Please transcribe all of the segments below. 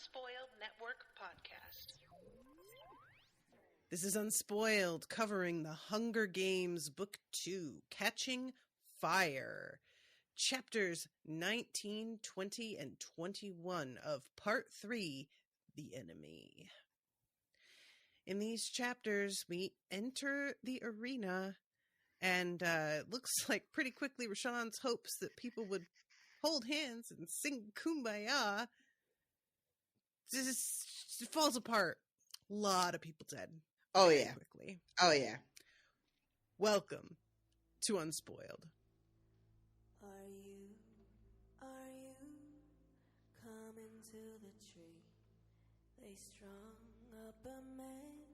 Unspoiled Network podcast. This is Unspoiled, covering the Hunger Games Book 2, Catching Fire, chapters 19, 20, and 21 of Part 3, The Enemy. In these chapters, we enter the arena, and looks like pretty quickly Rashawn's hopes that people would hold hands and sing Kumbaya just falls apart. A lot of people dead. Oh, Very yeah. Quickly. Oh, yeah. Welcome to Unspoiled. Are you coming to the tree? They strung up a man,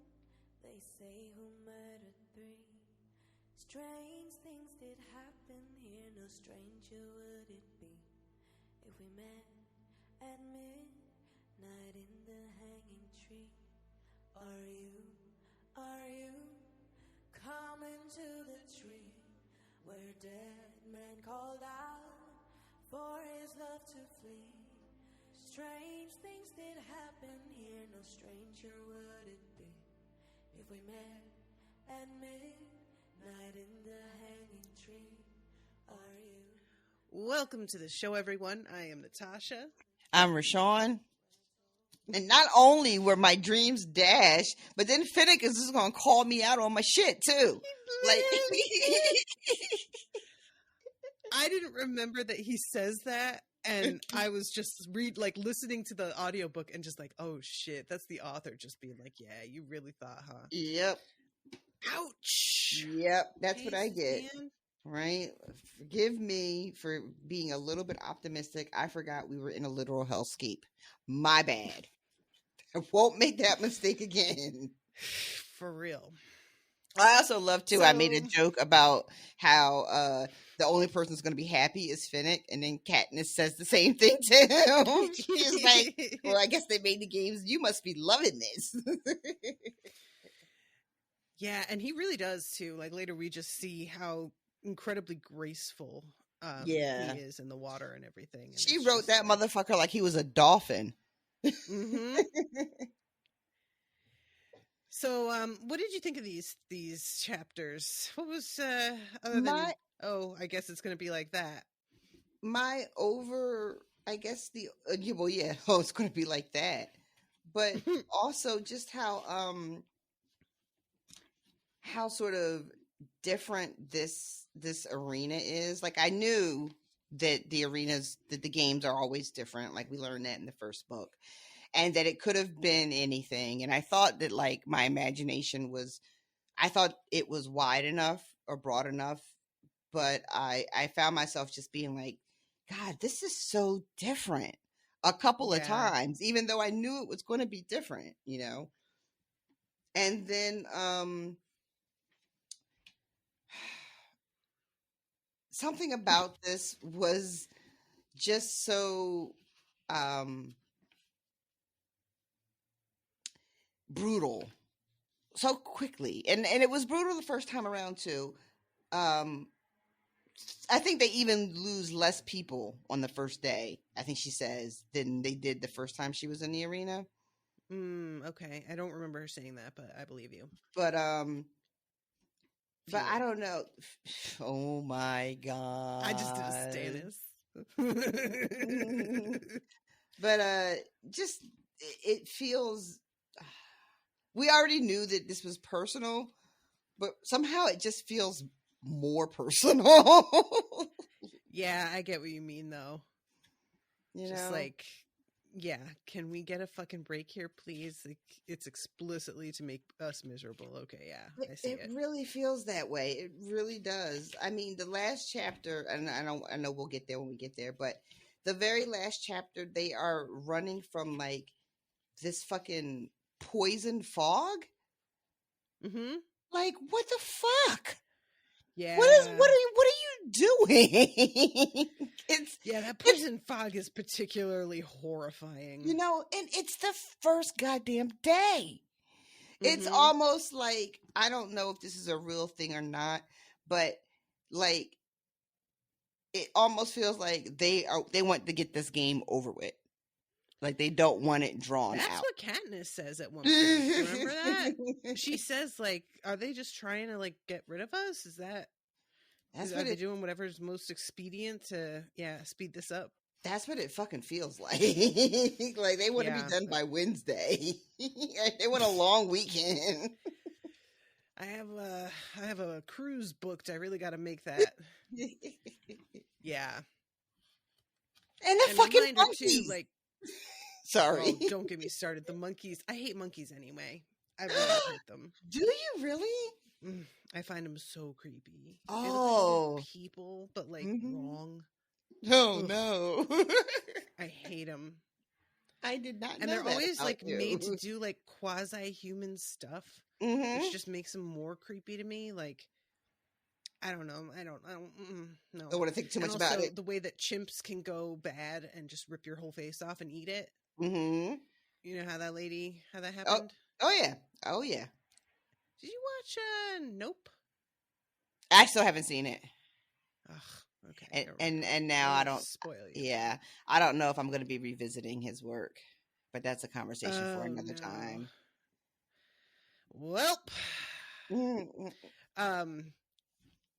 they say, who murdered 3. Strange things did happen here, no stranger would it be if we met at midnight in the hanging tree. Are you coming to the tree where dead man called out for his love to flee? Strange things did happen here, no stranger would it be if we met at midnight in the hanging tree. Are you? Welcome to the show, everyone. I am Natasha. I'm Rashawn. And not only were my dreams dashed, but then Finnick is just going to call me out on my shit, too. Like, I didn't remember that he says that, and I was just listening to the audiobook and just like, oh shit, that's the author just being like, yeah, you really thought, huh? Yep. Ouch. Yep, that's what I get. Man. Right? Forgive me for being a little bit optimistic. I forgot we were in a literal hellscape. My bad. I won't make that mistake again. For real. I also love, too, I made a joke about how the only person who's going to be happy is Finnick, and then Katniss says the same thing to him. She's like, well, I guess they made the games. You must be loving this. Yeah, and he really does, too. Like, later we just see how incredibly graceful he is in the water and everything. And she wrote that motherfucker like he was a dolphin. Mm-hmm. So, what did you think of these chapters? What was other than I guess it's going to be like that. I guess it's going to be like that. But also just how sort of different this arena is. Like, I knew that the games are always different. Like, we learned that in the first book. And that it could have been anything. And I thought that, like, my imagination I thought it was wide enough or broad enough. But I found myself just being like, God, this is so different a couple of times, even though I knew it was going to be different, you know? And then, something about this was just so, brutal so quickly, and it was brutal the first time around too. I think they even lose less people on the first day, I think she says, than they did the first time she was in the arena. Okay, I don't remember her saying that, but I believe you. But I don't know. Oh my God, I just did a Stannis. But just it feels. We already knew that this was personal, but somehow it just feels more personal. Yeah, I get what you mean, though. Just like, yeah, can we get a fucking break here, please? Like, it's explicitly to make us miserable. Okay, yeah, I see it. It really feels that way. It really does. I mean, the last chapter, and I know we'll get there when we get there, but the very last chapter, they are running from like this fucking poison fog. Mm-hmm. Like, what the fuck? Yeah. What are you doing? That poison fog is particularly horrifying. You know, and it's the first goddamn day. Mm-hmm. It's almost like, I don't know if this is a real thing or not, but like it almost feels like they want to get this game over with. Like they don't want it drawn That's out. what Katniss says at one point. Remember that? She says, like, are they just trying to, like, get rid of us? Are they doing whatever's most expedient to, speed this up? That's what it fucking feels like. Like they want to be done by Wednesday. They want a long weekend. I have a cruise booked. I really got to make that. Yeah. And the fucking monkeys. Too, like, sorry. Oh, don't get me started. The monkeys. I hate monkeys anyway. I really hate them. Do you really? I find them so creepy. Oh, like people, but like wrong. Oh no! I hate them. I did not. And know they're that always like you. made to do like quasi-human stuff, which just makes them more creepy to me. Like, I don't know. I don't. No. I don't want to think too much about it. The way that chimps can go bad and just rip your whole face off and eat it. Mm-hmm. You know how that happened? Oh yeah. Oh yeah. Did you watch Nope? I still haven't seen it. Ugh, okay. And now I don't spoil you. Yeah, I don't know if I'm going to be revisiting his work, but that's a conversation for another time. Well,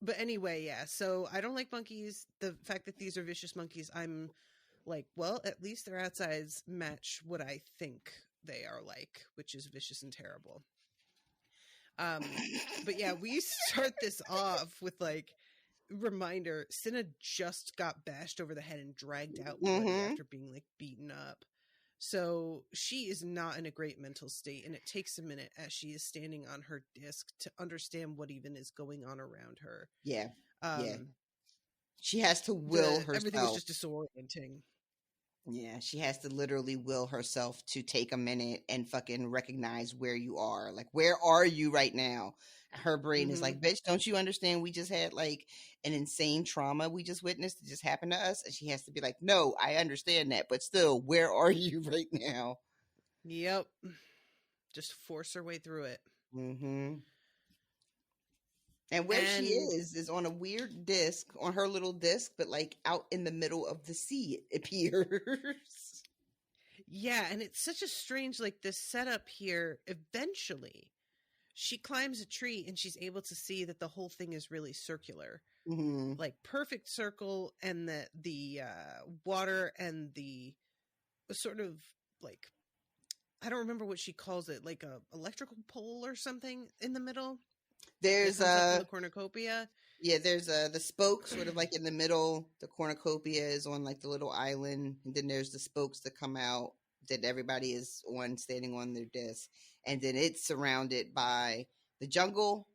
but anyway, yeah. So I don't like monkeys. The fact that these are vicious monkeys, I'm like, well, at least their outsides match what I think they are like, which is vicious and terrible. But yeah, we start this off with like reminder. Cinna just got bashed over the head and dragged out after being like beaten up. So she is not in a great mental state, and it takes a minute as she is standing on her disc to understand what even is going on around her. Yeah. She has to will herself. Everything is just disorienting. Yeah, she has to literally will herself to take a minute and fucking recognize where you are. Like, where are you right now? Her brain is like, bitch, don't you understand? We just had like an insane trauma we just witnessed. It just happened to us. And she has to be like, no, I understand that. But still, where are you right now? Yep. Just force her way through it. Mm-hmm. And where she is on a weird disc, on her little disc, but like out in the middle of the sea, it appears. Yeah, and it's such a strange, like, this setup here. Eventually, she climbs a tree and she's able to see that the whole thing is really circular. Mm-hmm. Like, perfect circle, and that the water and the sort of, like, I don't remember what she calls it, like a electrical pole or something in the middle. There's the cornucopia. Yeah, there's the spoke sort of like in the middle. The cornucopia is on like the little island, and then there's the spokes that come out that everybody is on, standing on their disc, and then it's surrounded by the jungle,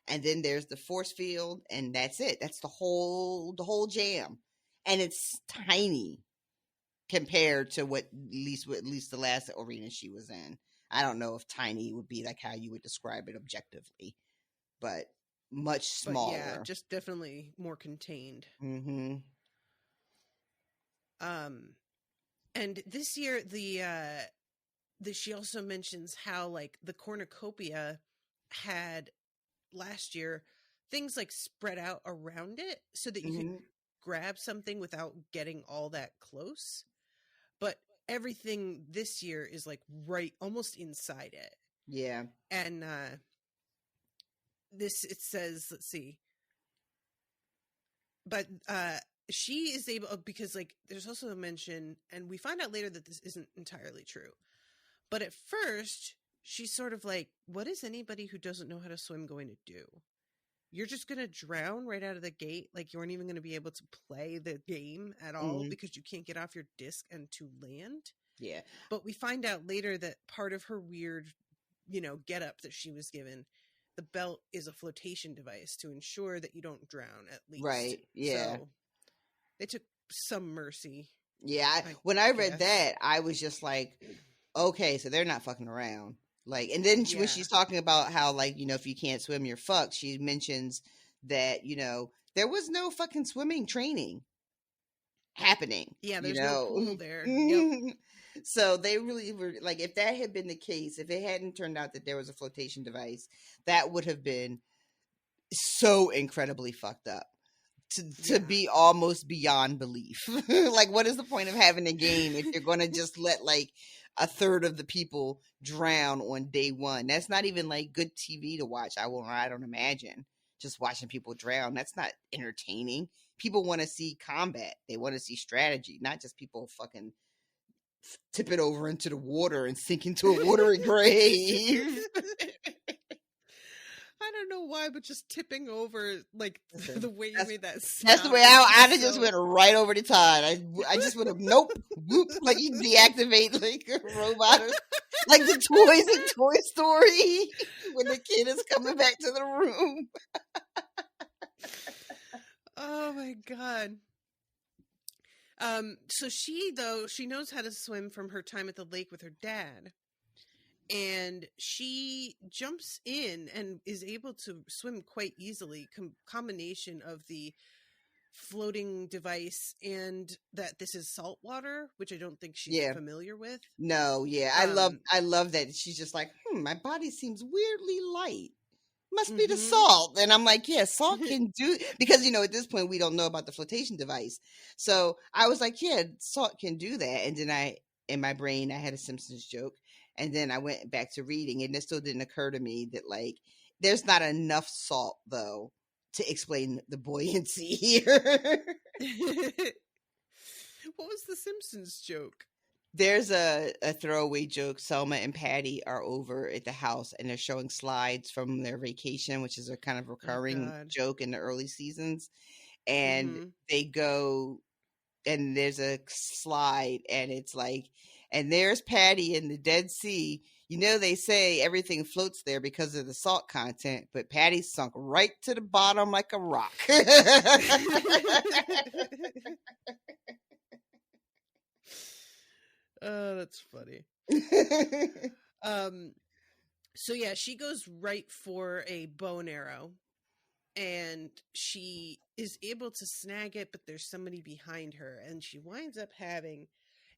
and then there's the force field, and that's it. That's the whole jam, and it's tiny compared to at least the last arena she was in. I don't know if tiny would be like how you would describe it objectively, but much smaller. But yeah, just definitely more contained. Mm-hmm. And this year, she also mentions how like the cornucopia had last year things like spread out around it so that you could grab something without getting all that close. But everything this year is like right almost inside it. Yeah. And it says, let's see. But she is able, because like there's also a mention, and we find out later that this isn't entirely true. But at first, she's sort of like, what is anybody who doesn't know how to swim going to do? You're just going to drown right out of the gate? Like you aren't even going to be able to play the game at all because you can't get off your disc and to land? Yeah. But we find out later that part of her weird, get up that she was given, the belt is a flotation device to ensure that you don't drown, at least. Right. Yeah. So they took some mercy. Yeah. When I read that, I was just like, okay, so they're not fucking around. Like, and then when she's talking about how, like, if you can't swim, you're fucked, she mentions that, there was no fucking swimming training happening. Yeah, there's no pool there. Yep. So they really were like, if that had been the case, if it hadn't turned out that there was a flotation device, that would have been so incredibly fucked up to be almost beyond belief. Like, what is the point of having a game if you're going to just let like a third of the people drown on day one? That's not even like good TV to watch. I don't imagine just watching people drown. That's not entertaining. People want to see combat. They want to see strategy, not just people fucking tip it over into the water and sink into a watery grave. I don't know why, but just tipping over, like the way you made that sound. That's the way I just went right over the tide. I just would have nope, whoop, like you deactivate like a robot, like the toys in Toy Story when the kid is coming back to the room. Oh my god. So she knows how to swim from her time at the lake with her dad. And she jumps in and is able to swim quite easily. Combination of the floating device and that this is salt water, which I don't think she's familiar with. No, yeah. I love that. She's just like, my body seems weirdly light. Must be the salt. And I'm like, yeah, salt can do, because, at this point we don't know about the flotation device. So I was like, yeah, salt can do that. And then in my brain, I had a Simpsons joke. And then I went back to reading, and it still didn't occur to me that, like, there's not enough salt, though, to explain the buoyancy here. What was the Simpsons joke? There's a throwaway joke. Selma and Patty are over at the house, and they're showing slides from their vacation, which is a kind of recurring joke in the early seasons. And they go, and there's a slide, and it's like, and there's Patty in the Dead Sea. They say everything floats there because of the salt content, but Patty sunk right to the bottom like a rock. Oh, that's funny. So yeah, she goes right for a bow and arrow, and she is able to snag it, but there's somebody behind her, and she winds up having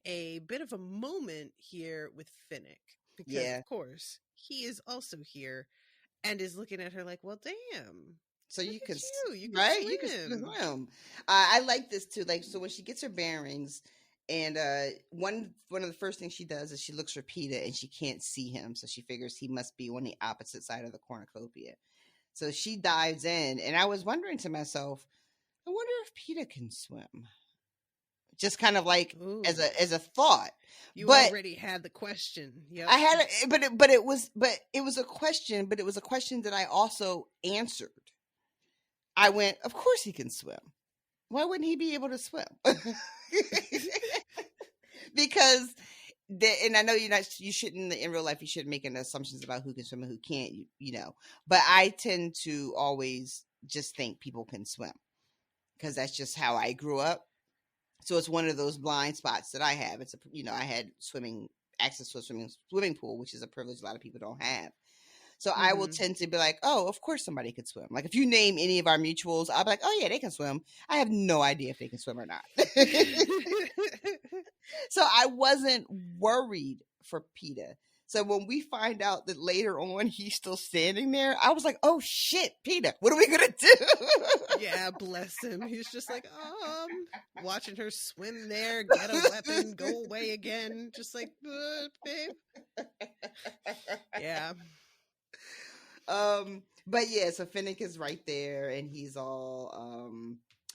a bit of a moment here with Finnick, because of course he is also here and is looking at her like, well, damn. So you can swim. You can swim. I like this too. Like, so when she gets her bearings, and one of the first things she does is she looks for Peeta, and she can't see him, so she figures he must be on the opposite side of the cornucopia. So she dives in, and I was wondering to myself, I wonder if Peeta can swim. Just kind of like as a thought. You already had the question. Yep. I had it, but it was a question, but it was a question that I also answered. I went, of course he can swim. Why wouldn't he be able to swim? Because and I know you shouldn't in real life, you shouldn't make any assumptions about who can swim and who can't, but I tend to always just think people can swim because that's just how I grew up. So it's one of those blind spots that I have. It's I had access to a swimming pool, which is a privilege a lot of people don't have. So I will tend to be like, oh, of course somebody could swim. Like if you name any of our mutuals, I'll be like, oh yeah, they can swim. I have no idea if they can swim or not. So I wasn't worried for Peeta. So when we find out that later on he's still standing there, I was like, oh shit, Peeta, what are we going to do? Yeah, bless him. He's just like, watching her swim there, get a weapon, go away again. Just like, babe. Yeah. But yeah, so Finnick is right there, and he's all,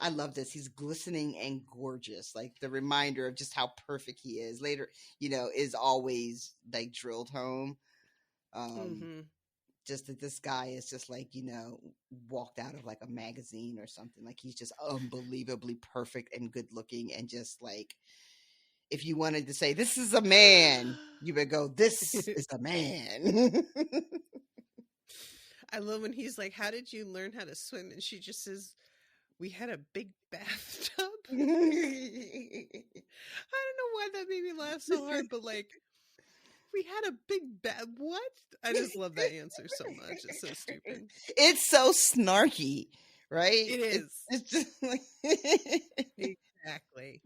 I love this. He's glistening and gorgeous. Like the reminder of just how perfect he is. Later, is always like drilled home. Just that this guy is just like, walked out of like a magazine or something. Like he's just unbelievably perfect and good looking, and just like, if you wanted to say this is a man, you would go, this is a man. I love when he's like, how did you learn how to swim? And she just says, we had a big bathtub. I don't know why that made me laugh so hard, but like, we had a big what? I just love that answer so much. It's so stupid. It's so snarky, right? It is. It's just like exactly.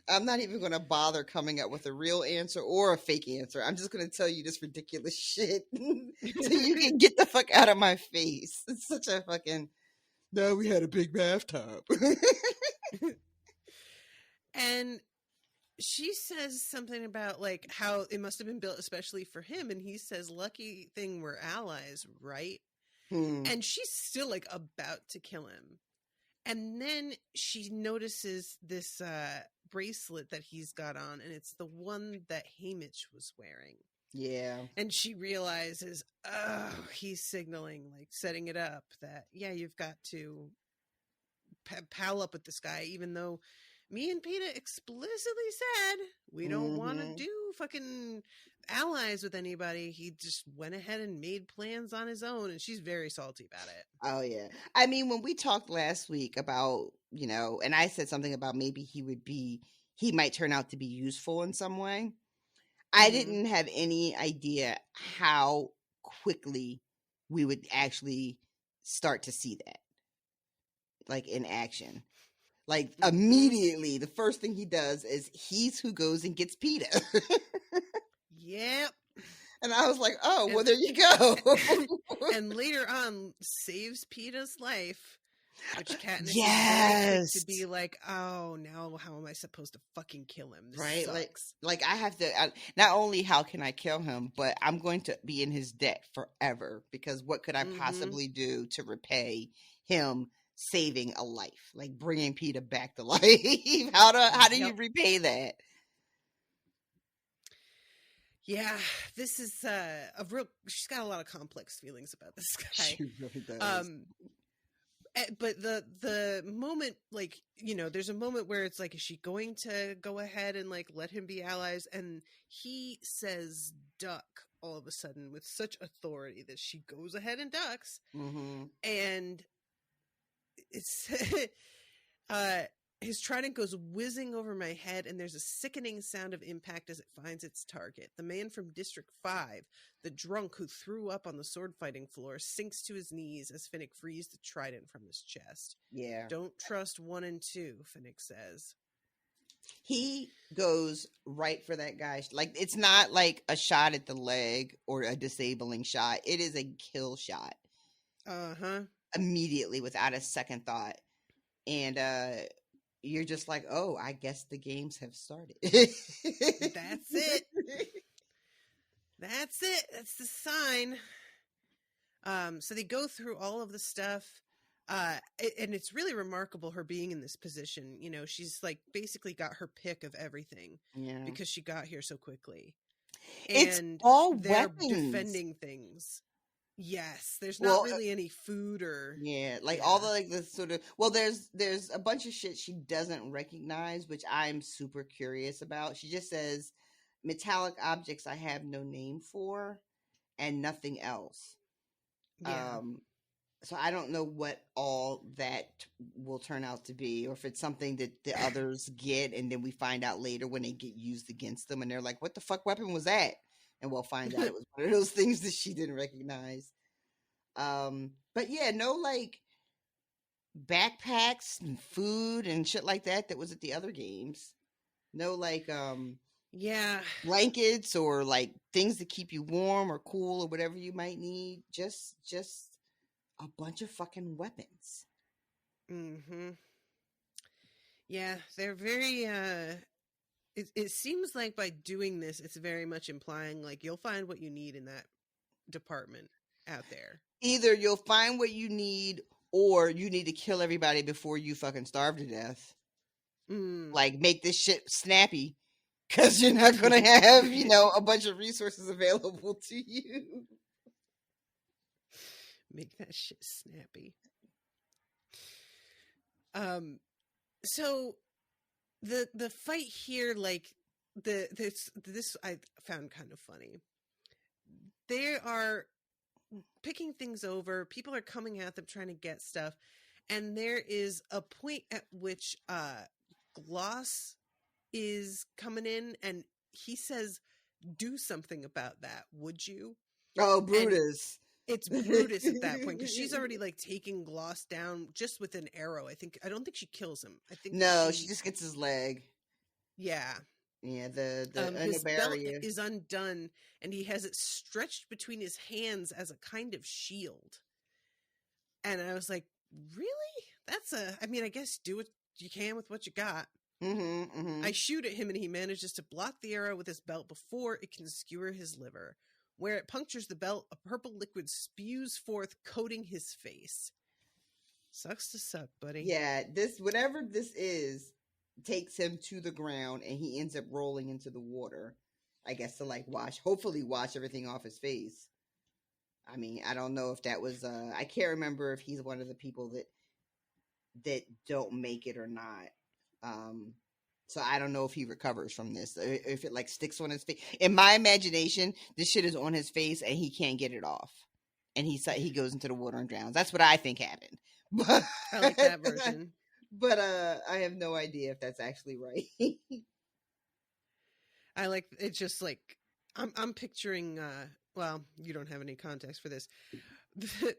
I'm not even going to bother coming up with a real answer or a fake answer. I'm just going to tell you this ridiculous shit so you can get the fuck out of my face. It's such a fucking No, we had a big bathtub. And she says something about like how it must have been built especially for him, and he says, lucky thing we're allies, right? And she's still like about to kill him, and then she notices this bracelet that he's got on, and it's the one that Hamish was wearing. Yeah. And she realizes, oh, he's signaling, like setting it up that, yeah, you've got to pal up with this guy, even though me and Peeta explicitly said we don't want to do fucking allies with anybody. He just went ahead and made plans on his own, and she's very salty about it. Oh, yeah. I mean, when we talked last week about, you know, and I said something about maybe he might turn out to be useful in some way. I didn't have any idea how quickly we would actually start to see that, like, in action. Like, immediately, the first thing he does is he's who goes and gets Peeta. Yep. And I was like, oh, well, there you go. And later on, saves Peeta's life, which Katniss yes. is to be like, oh, now how am I supposed to fucking kill him? This right? sucks. Like I have to, not only how can I kill him, but I'm going to be in his debt forever, because what could I possibly do to repay him saving a life, like bringing Peeta back to life? How do you repay that? Yeah, this is she's got a lot of complex feelings about this guy. She really does. But the moment, like, you know, there's a moment where it's like, is she going to go ahead and like let him be allies? And he says duck all of a sudden with such authority that she goes ahead and ducks. And it's his trident goes whizzing over my head, and there's a sickening sound of impact as it finds its target. The man from District 5, the drunk who threw up on the sword fighting floor, sinks to his knees as Finnick frees the trident from his chest. Yeah. Don't trust 1 and 2, Finnick says. He goes right for that guy. Like, it's not like a shot at the leg or a disabling shot. It is a kill shot. Immediately, without a second thought. And you're just like, oh, I guess the games have started. That's it. That's it. That's the sign. So they go through all of the stuff. And it's really remarkable her being in this position. You know, she's like basically got her pick of everything because she got here so quickly. It's And all they're weapons. defending things. Yes, there's not really any food or all the like the sort of there's a bunch of shit she doesn't recognize, which I'm super curious about. She just says metallic objects I have no name for and nothing else. So I don't know what all that will turn out to be, or if it's something that the others get and then we find out later when they get used against them and they're like, what the fuck weapon was that? And we'll find out it was one of those things that she didn't recognize. But yeah, no like backpacks and food and shit like that was at the other games. No like blankets or like things to keep you warm or cool or whatever you might need. Just a bunch of fucking weapons. Yeah, they're very it seems like by doing this, it's very much implying like you'll find what you need in that department out there. Either you'll find what you need, or you need to kill everybody before you fucking starve to death. Like, make this shit snappy, because you're not going to have, you know, a bunch of resources available to you. Make that shit snappy. So the fight here, like this I found kind of funny. They are picking things over. People are coming at them trying to get stuff, and there is a point at which Gloss is coming in, and he says, "Do something about that, would you?" Oh, Brutus. And it's Brutus at that point, because she's already like taking Gloss down just with an arrow. I don't think she kills him. I think she just gets his leg. Yeah. Yeah, the his belt barrier is undone, and he has it stretched between his hands as a kind of shield. And I was like, really? I mean, I guess do what you can with what you got. Mm-hmm. I shoot at him and he manages to block the arrow with his belt before it can skewer his liver. Where it punctures the belt, a purple liquid spews forth, coating his face. Sucks to suck, buddy. Yeah, whatever this is takes him to the ground and he ends up rolling into the water. I guess to like hopefully wash everything off his face. I mean, I don't know if that was I can't remember if he's one of the people that don't make it or not. So I don't know if he recovers from this, if it like sticks on his face. In my imagination, this shit is on his face and he can't get it off, and he goes into the water and drowns. That's what I think happened. But, I like that version. But I have no idea if that's actually right. I like it's just like I'm picturing. Well, you don't have any context for this.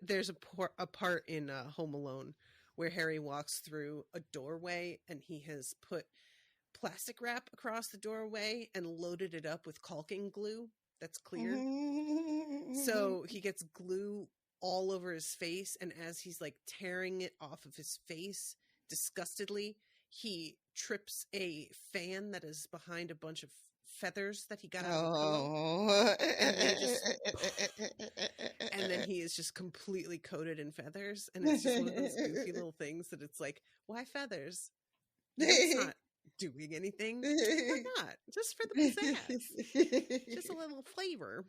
There's a part in Home Alone where Harry walks through a doorway and he has put plastic wrap across the doorway and loaded it up with caulking glue that's clear. So he gets glue all over his face, and as he's like tearing it off of his face disgustedly, he trips a fan that is behind a bunch of feathers that he got out of the pillow. And then he is just completely coated in feathers, and it's just one of those goofy little things that it's like, why feathers? That's not doing anything. Why not? Just for the pizzazz. Just a little flavor.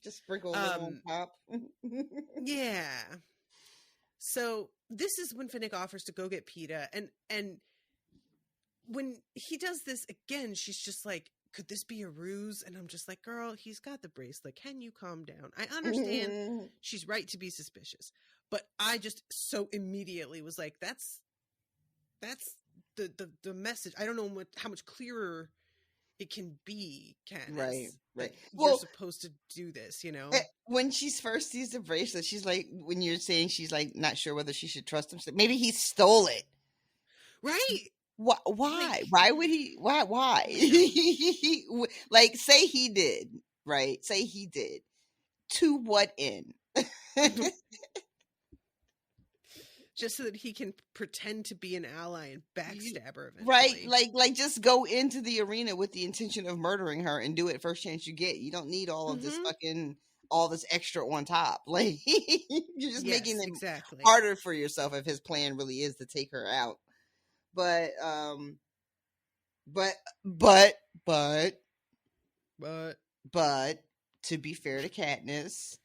Just sprinkle a little on top. Yeah. So this is when Finnick offers to go get Peeta, and when he does this again, she's just like, could this be a ruse? And I'm just like, girl, he's got the bracelet. Can you calm down? I understand she's right to be suspicious, but I just so immediately was like, that's the message. I don't know how much clearer it can be, Katniss. Right. You're supposed to do this, you know? When she first sees the bracelet, she's like, when you're saying she's like not sure whether she should trust him, maybe he stole it. Right. Why? Like, why would he? Why? Like, say he did, right? Say he did. To what end? Just so that he can pretend to be an ally and backstab her eventually. Right? Like just go into the arena with the intention of murdering her and do it first chance you get. You don't need all of this all this extra on top. Like, you're just making it harder for yourself if his plan really is to take her out. But to be fair to Katniss,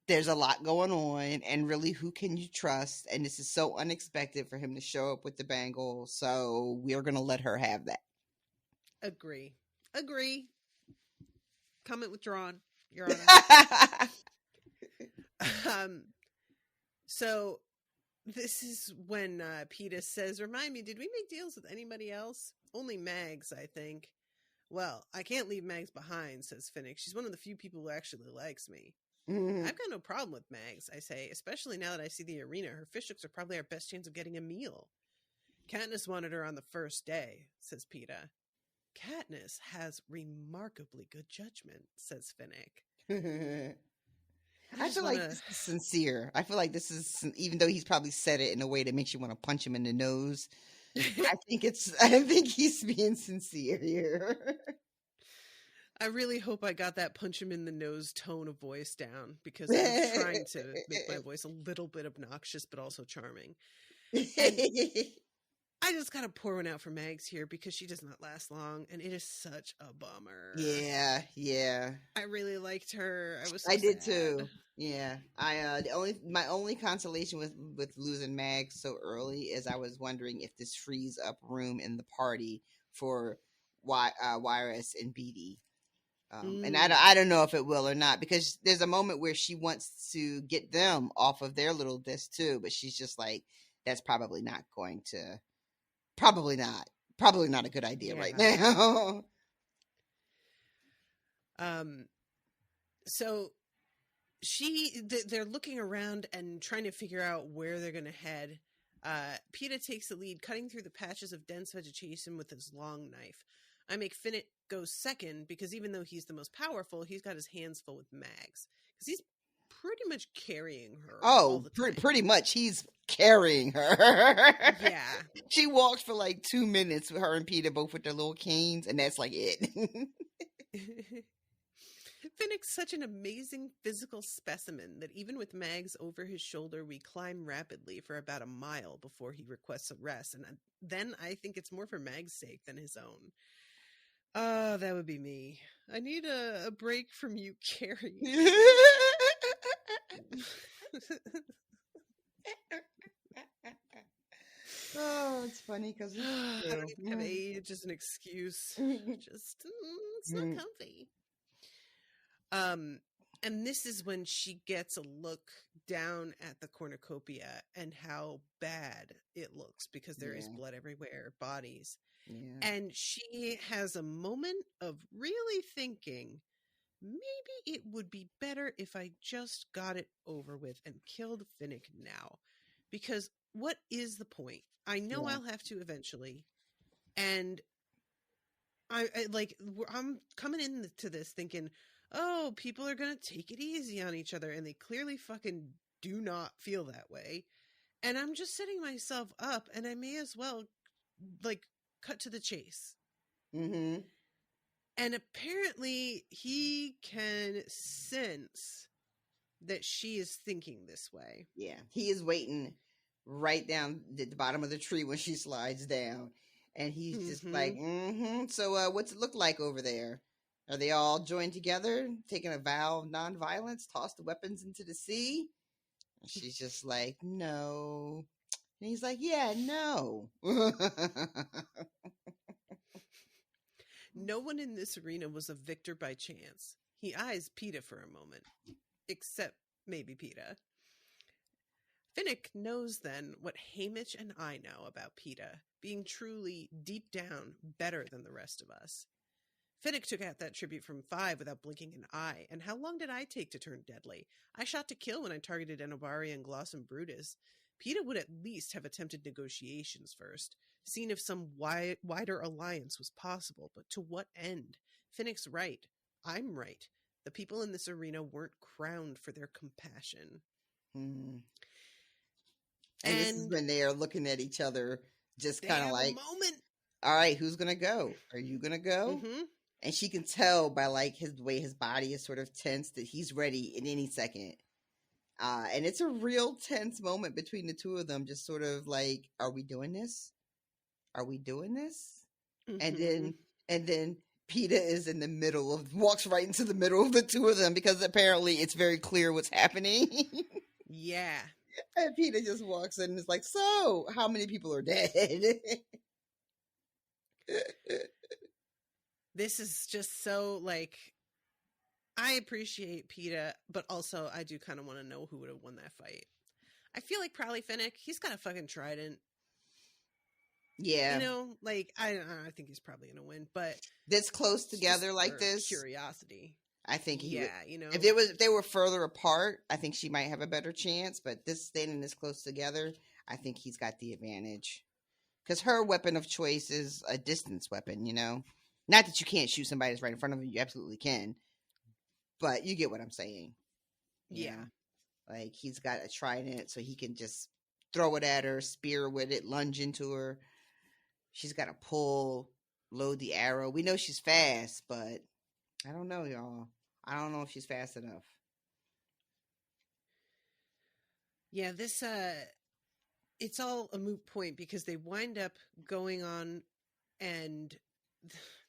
there's a lot going on, and really, who can you trust? And this is so unexpected for him to show up with the bangle, so we're gonna let her have that. Agree. Comment withdrawn, Your Honor. So this is when Peeta says, remind me, did we make deals with anybody else? Only Mags, I think. Well, I can't leave Mags behind, says Finnick. She's one of the few people who actually likes me. I've got no problem with Mags, I say, especially now that I see the arena. Her fish hooks are probably our best chance of getting a meal. Katniss wanted her on the first day, says Peeta. Katniss has remarkably good judgment, says Finnick. I feel like this is sincere. I feel like this is, even though he's probably said it in a way that makes you want to punch him in the nose. I think he's being sincere here. I really hope I got that punch him in the nose tone of voice down, because I'm trying to make my voice a little bit obnoxious, but also charming. And I just gotta pour one out for Mags here, because she does not last long, and it is such a bummer. Yeah. I really liked her. I did too. Yeah. My only consolation with losing Mags so early is I was wondering if this frees up room in the party for Wyrus and Beatty. And I don't know if it will or not, because there's a moment where she wants to get them off of their little disc too, but she's just like, that's probably not a good idea right now. So they're looking around and trying to figure out where they're going to head. Peeta takes the lead, cutting through the patches of dense vegetation with his long knife. I make Finnick go second, because even though he's the most powerful, he's got his hands full with Mags, because he's pretty much carrying her all Oh, the time. pretty much. He's carrying her. Yeah. She walks for like 2 minutes with her and Peeta both with their little canes, and that's like it. Finnick's such an amazing physical specimen that even with Mags over his shoulder, we climb rapidly for about a mile before he requests a rest. And then I think it's more for Mag's sake than his own. Oh, that would be me. I need a break from you carrying. Oh, it's funny because I don't even have age as an excuse. Just, it's not comfy. And this is when she gets a look down at the cornucopia and how bad it looks because there is blood everywhere, bodies. Yeah. And she has a moment of really thinking, maybe it would be better if I just got it over with and killed Finnick now. Because what is the point? I know I'll have to eventually. And I'm coming into this thinking, oh, people are going to take it easy on each other. And they clearly fucking do not feel that way. And I'm just setting myself up, and I may as well, cut to the chase. Mm-hmm. And apparently he can sense that she is thinking this way. Yeah. He is waiting right down at the bottom of the tree when she slides down. And he's just like, So what's it look like over there? Are they all joined together, taking a vow of nonviolence, toss the weapons into the sea? And she's just like, no. And he's like, yeah, no. No one in this arena was a victor by chance. He eyes Peeta for a moment. Except maybe Peeta. Finnick knows then what Hamish and I know about Peeta, being truly, deep down, better than the rest of us. Finnick took out that tribute from 5 without blinking an eye, and how long did I take to turn deadly? I shot to kill when I targeted Enobari and Gloss and Brutus. Peeta would at least have attempted negotiations first, seen if some wider alliance was possible, but to what end? Finnick's right. I'm right. The people in this arena weren't crowned for their compassion. And this is when they are looking at each other, just kind of like, moment. All right, who's going to go? Are you going to go? Mm-hmm. And she can tell by the way his body is sort of tense that he's ready in any second. And it's a real tense moment between the two of them, just sort of like, are we doing this? Are we doing this? Mm-hmm. And then Peeta is in the middle walks right into the middle of the two of them because apparently it's very clear what's happening. Yeah. And Peeta just walks in and is like, so how many people are dead? This is just so I appreciate Peeta, but also I do kind of want to know who would have won that fight. I feel like probably Finnick. He's got a fucking trident. Yeah. I think he's probably going to win, but this close together like this. Curiosity. I think he would. If they were further apart, I think she might have a better chance, but this standing this close together, I think he's got the advantage. Because her weapon of choice is a distance weapon, Not that you can't shoot somebody that's right in front of you. You absolutely can. But you get what I'm saying. Yeah. Like, he's got a trident, so he can just throw it at her, spear with it, lunge into her. She's got to pull, load the arrow. We know she's fast, but I don't know, y'all. I don't know if she's fast enough. Yeah, this, it's all a moot point because they wind up going on, and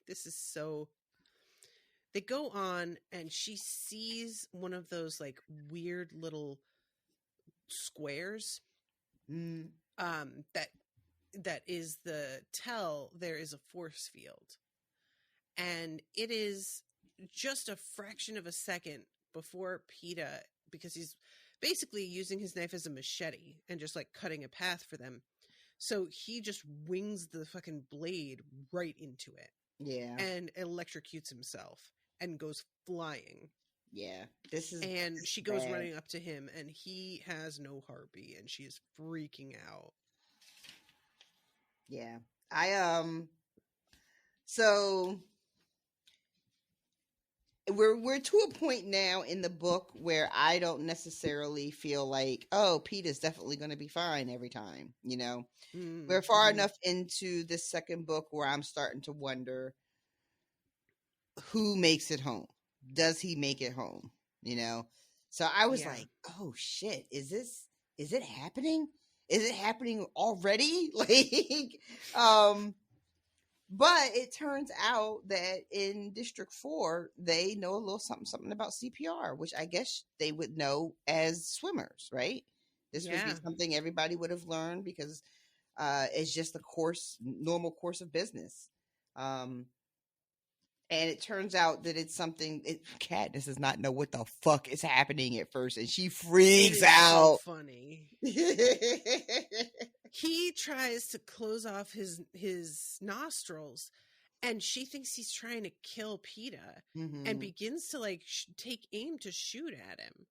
this is so... They go on, and she sees one of those, weird little squares. That is the tell there is a force field. And it is just a fraction of a second before Peeta, because he's basically using his knife as a machete and just cutting a path for them. So he just wings the fucking blade right into it. Yeah. And electrocutes himself and goes flying. Yeah. And she goes running up to him, and he has no heartbeat, and she is freaking out. Yeah. So we're to a point now in the book where I don't necessarily feel like, oh, Peeta's definitely going to be fine every time. You know, we're far enough into this second book where I'm starting to wonder who makes it home. Does he make it home? You know, so I was like, oh shit, is it happening? Is it happening already? Like, but it turns out that in District 4, they know a little something about CPR, which I guess they would know as swimmers, right? This would be something everybody would have learned because it's just a normal course of business. And it turns out that it's something. Katniss does not know what the fuck is happening at first, and she freaks out. So funny. He tries to close off his nostrils, and she thinks he's trying to kill Peeta, and begins to like take aim to shoot at him.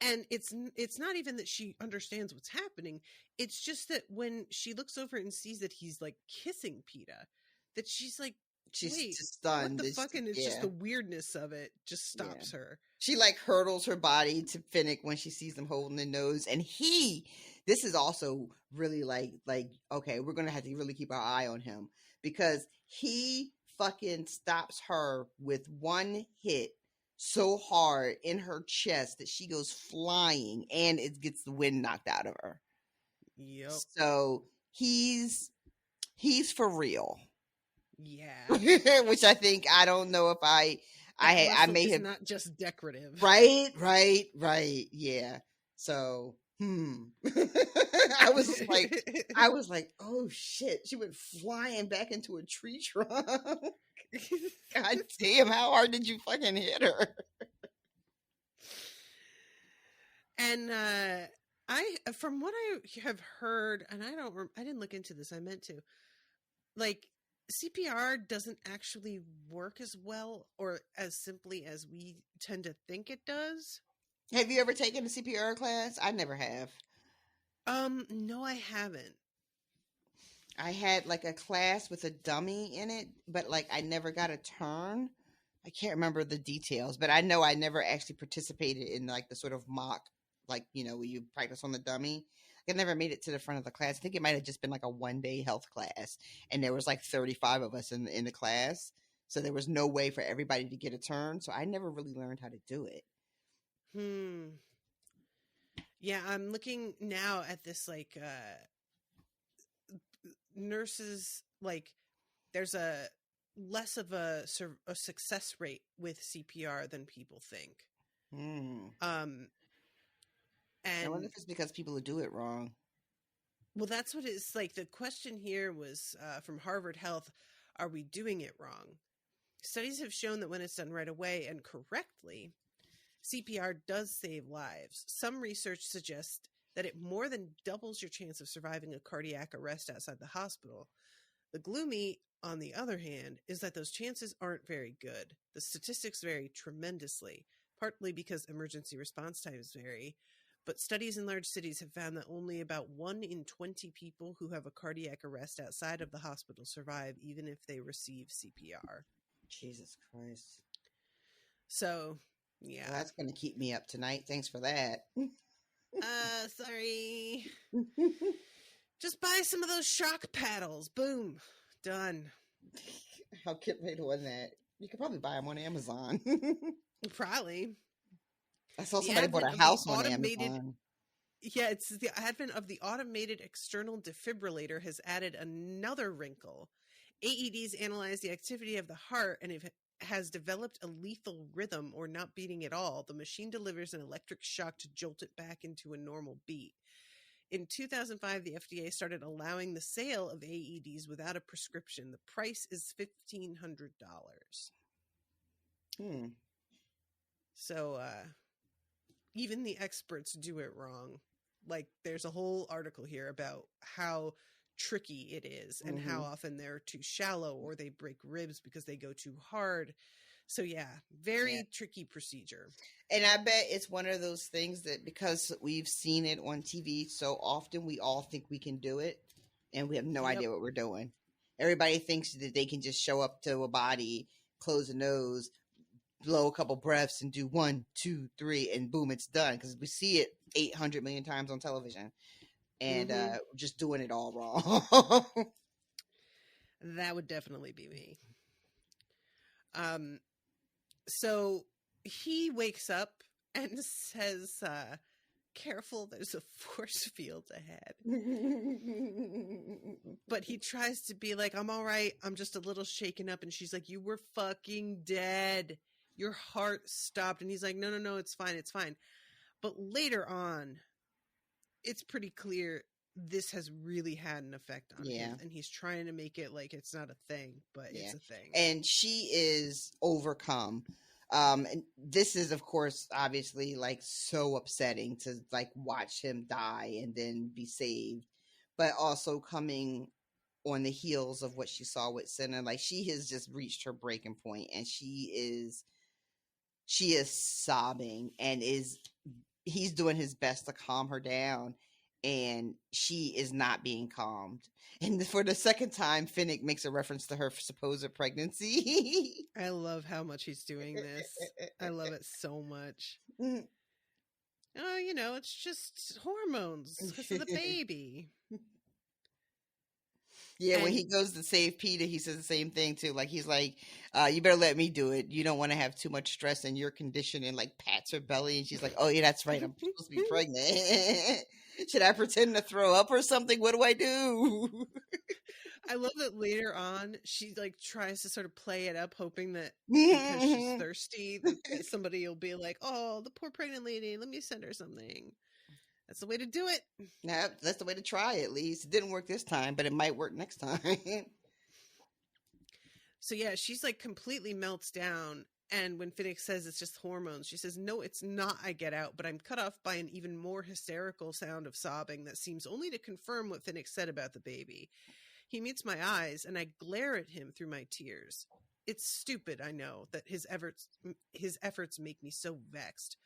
And it's not even that she understands what's happening. It's just that when she looks over and sees that he's like kissing Peeta, that she's like, she's wait, just stunned. What the fucking is just the weirdness of it just stops her. She like hurdles her body to Finnick when she sees him holding the nose. And this is also really like, okay, we're going to have to really keep our eye on him because he fucking stops her with one hit so hard in her chest that she goes flying and it gets the wind knocked out of her. Yep. So he's for real. Yeah. Which I think, I don't know if I may have not just decorative. Right. Yeah. So, I was like, oh shit. She went flying back into a tree trunk. God damn, how hard did you fucking hit her? And from what I have heard, and I didn't look into this, I meant to, like, CPR doesn't actually work as well or as simply as we tend to think it does. Have you ever taken a CPR class? I never have. No, I haven't. I had like a class with a dummy in it, but like I never got a turn. I can't remember the details, but I know I never actually participated in like the sort of mock, like, you know, where you practice on the dummy. I never made it to the front of the class. I think it might have just been like a one-day health class, and there was like 35 of us in the class, so there was no way for everybody to get a turn. So I never really learned how to do it. Yeah, I'm looking now at this like nurses, like there's a less of a success rate with CPR than people think. And I wonder if it's because people who do it wrong. Well, that's what it's like. The question here was from Harvard Health: are we doing it wrong? Studies have shown that when it's done right away and correctly, CPR does save lives. Some research suggests that it more than doubles your chance of surviving a cardiac arrest outside the hospital. The gloomy, on the other hand, is that those chances aren't very good. The statistics vary tremendously, partly because emergency response times vary, but studies in large cities have found that only about 1 in 20 people who have a cardiac arrest outside of the hospital survive, even if they receive CPR. Jesus Christ. So, yeah. Well, that's going to keep me up tonight. Thanks for that. Sorry. Just buy some of those shock paddles. Boom. Done. I'll get right on that. You could probably buy them on Amazon. Probably. I saw somebody bought a house on Amazon. Yeah, it's the advent of the automated external defibrillator has added another wrinkle. AEDs analyze the activity of the heart, and if it has developed a lethal rhythm or not beating at all, the machine delivers an electric shock to jolt it back into a normal beat. In 2005, the FDA started allowing the sale of AEDs without a prescription. The price is $1,500. So, even the experts do it wrong. Like, there's a whole article here about how tricky it is and how often they're too shallow or they break ribs because they go too hard. So yeah, very tricky procedure. And I bet it's one of those things that because we've seen it on TV so often, we all think we can do it and we have no idea what we're doing. Everybody thinks that they can just show up to a body, close a nose, blow a couple breaths and do 1, 2, 3, and boom, it's done. Because we see it 800 million times on television, and just doing it all wrong. That would definitely be me. So he wakes up and says, careful, there's a force field ahead. But he tries to be like, I'm all right, I'm just a little shaken up. And she's like, you were fucking dead. Your heart stopped. And he's like, no, it's fine, it's fine. But later on, it's pretty clear this has really had an effect on him. And he's trying to make it like it's not a thing, but it's a thing. And she is overcome. And this is, of course, obviously like so upsetting to like watch him die and then be saved, but also coming on the heels of what she saw with Senna. Like she has just reached her breaking point, and she is sobbing, and he's doing his best to calm her down, and she is not being calmed. And for the second time, Finnick makes a reference to her supposed pregnancy. I love how much he's doing this. I love it so much. Oh, it's just hormones because of the baby. Yeah, when he goes to save Peeta, he says the same thing too. Like he's like, you better let me do it. You don't want to have too much stress in your condition, and like pats her belly, and she's like, oh yeah, that's right. I'm supposed to be pregnant. Should I pretend to throw up or something? What do I do? I love that later on she like tries to sort of play it up, hoping that because she's thirsty, that somebody will be like, oh, the poor pregnant lady, let me send her something. That's the way to do it. Yeah, that's the way to try it, at least. It didn't work this time, but it might work next time. So yeah, she's like completely melts down. And when Finnick says it's just hormones, she says, no, it's not, I get out, but I'm cut off by an even more hysterical sound of sobbing that seems only to confirm what Finnick said about the baby. He meets my eyes, and I glare at him through my tears. It's stupid, I know, that his efforts make me so vexed.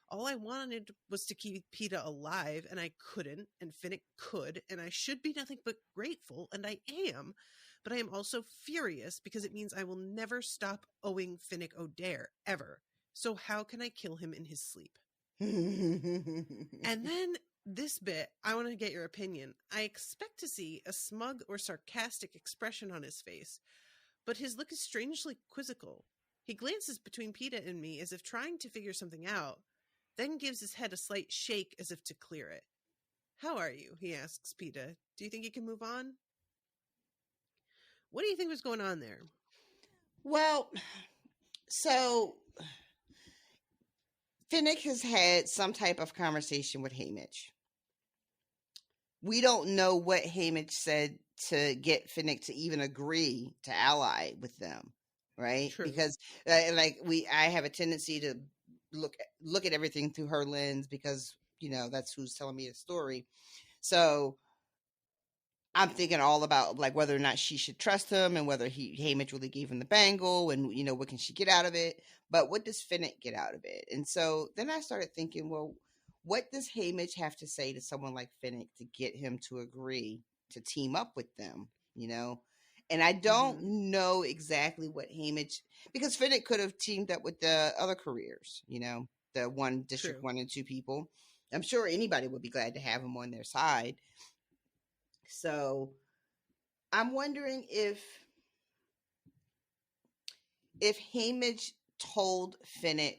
All I wanted was to keep Peeta alive, and I couldn't, and Finnick could, and I should be nothing but grateful, and I am. But I am also furious because it means I will never stop owing Finnick O'Dare, ever. So how can I kill him in his sleep? And then this bit, I want to get your opinion. I expect to see a smug or sarcastic expression on his face, but his look is strangely quizzical. He glances between Peeta and me as if trying to figure something out, then gives his head a slight shake as if to clear it. How are you? He asks Peeta. Do you think you can move on? What do you think was going on there? Well, so Finnick has had some type of conversation with Haymitch. We don't know what Haymitch said to get Finnick to even agree to ally with them, right? True. Because I have a tendency to look at everything through her lens because, that's who's telling me the story. So I'm thinking all about like whether or not she should trust him and whether Haymitch really gave him the bangle and, what can she get out of it? But what does Finnick get out of it? And so then I started thinking, well, what does Haymitch have to say to someone like Finnick to get him to agree to team up with them, And I don't know exactly what Haymitch, because Finnick could have teamed up with the other careers, the one District 1 and 2 people. I'm sure anybody would be glad to have him on their side. So I'm wondering if Haymitch told Finnick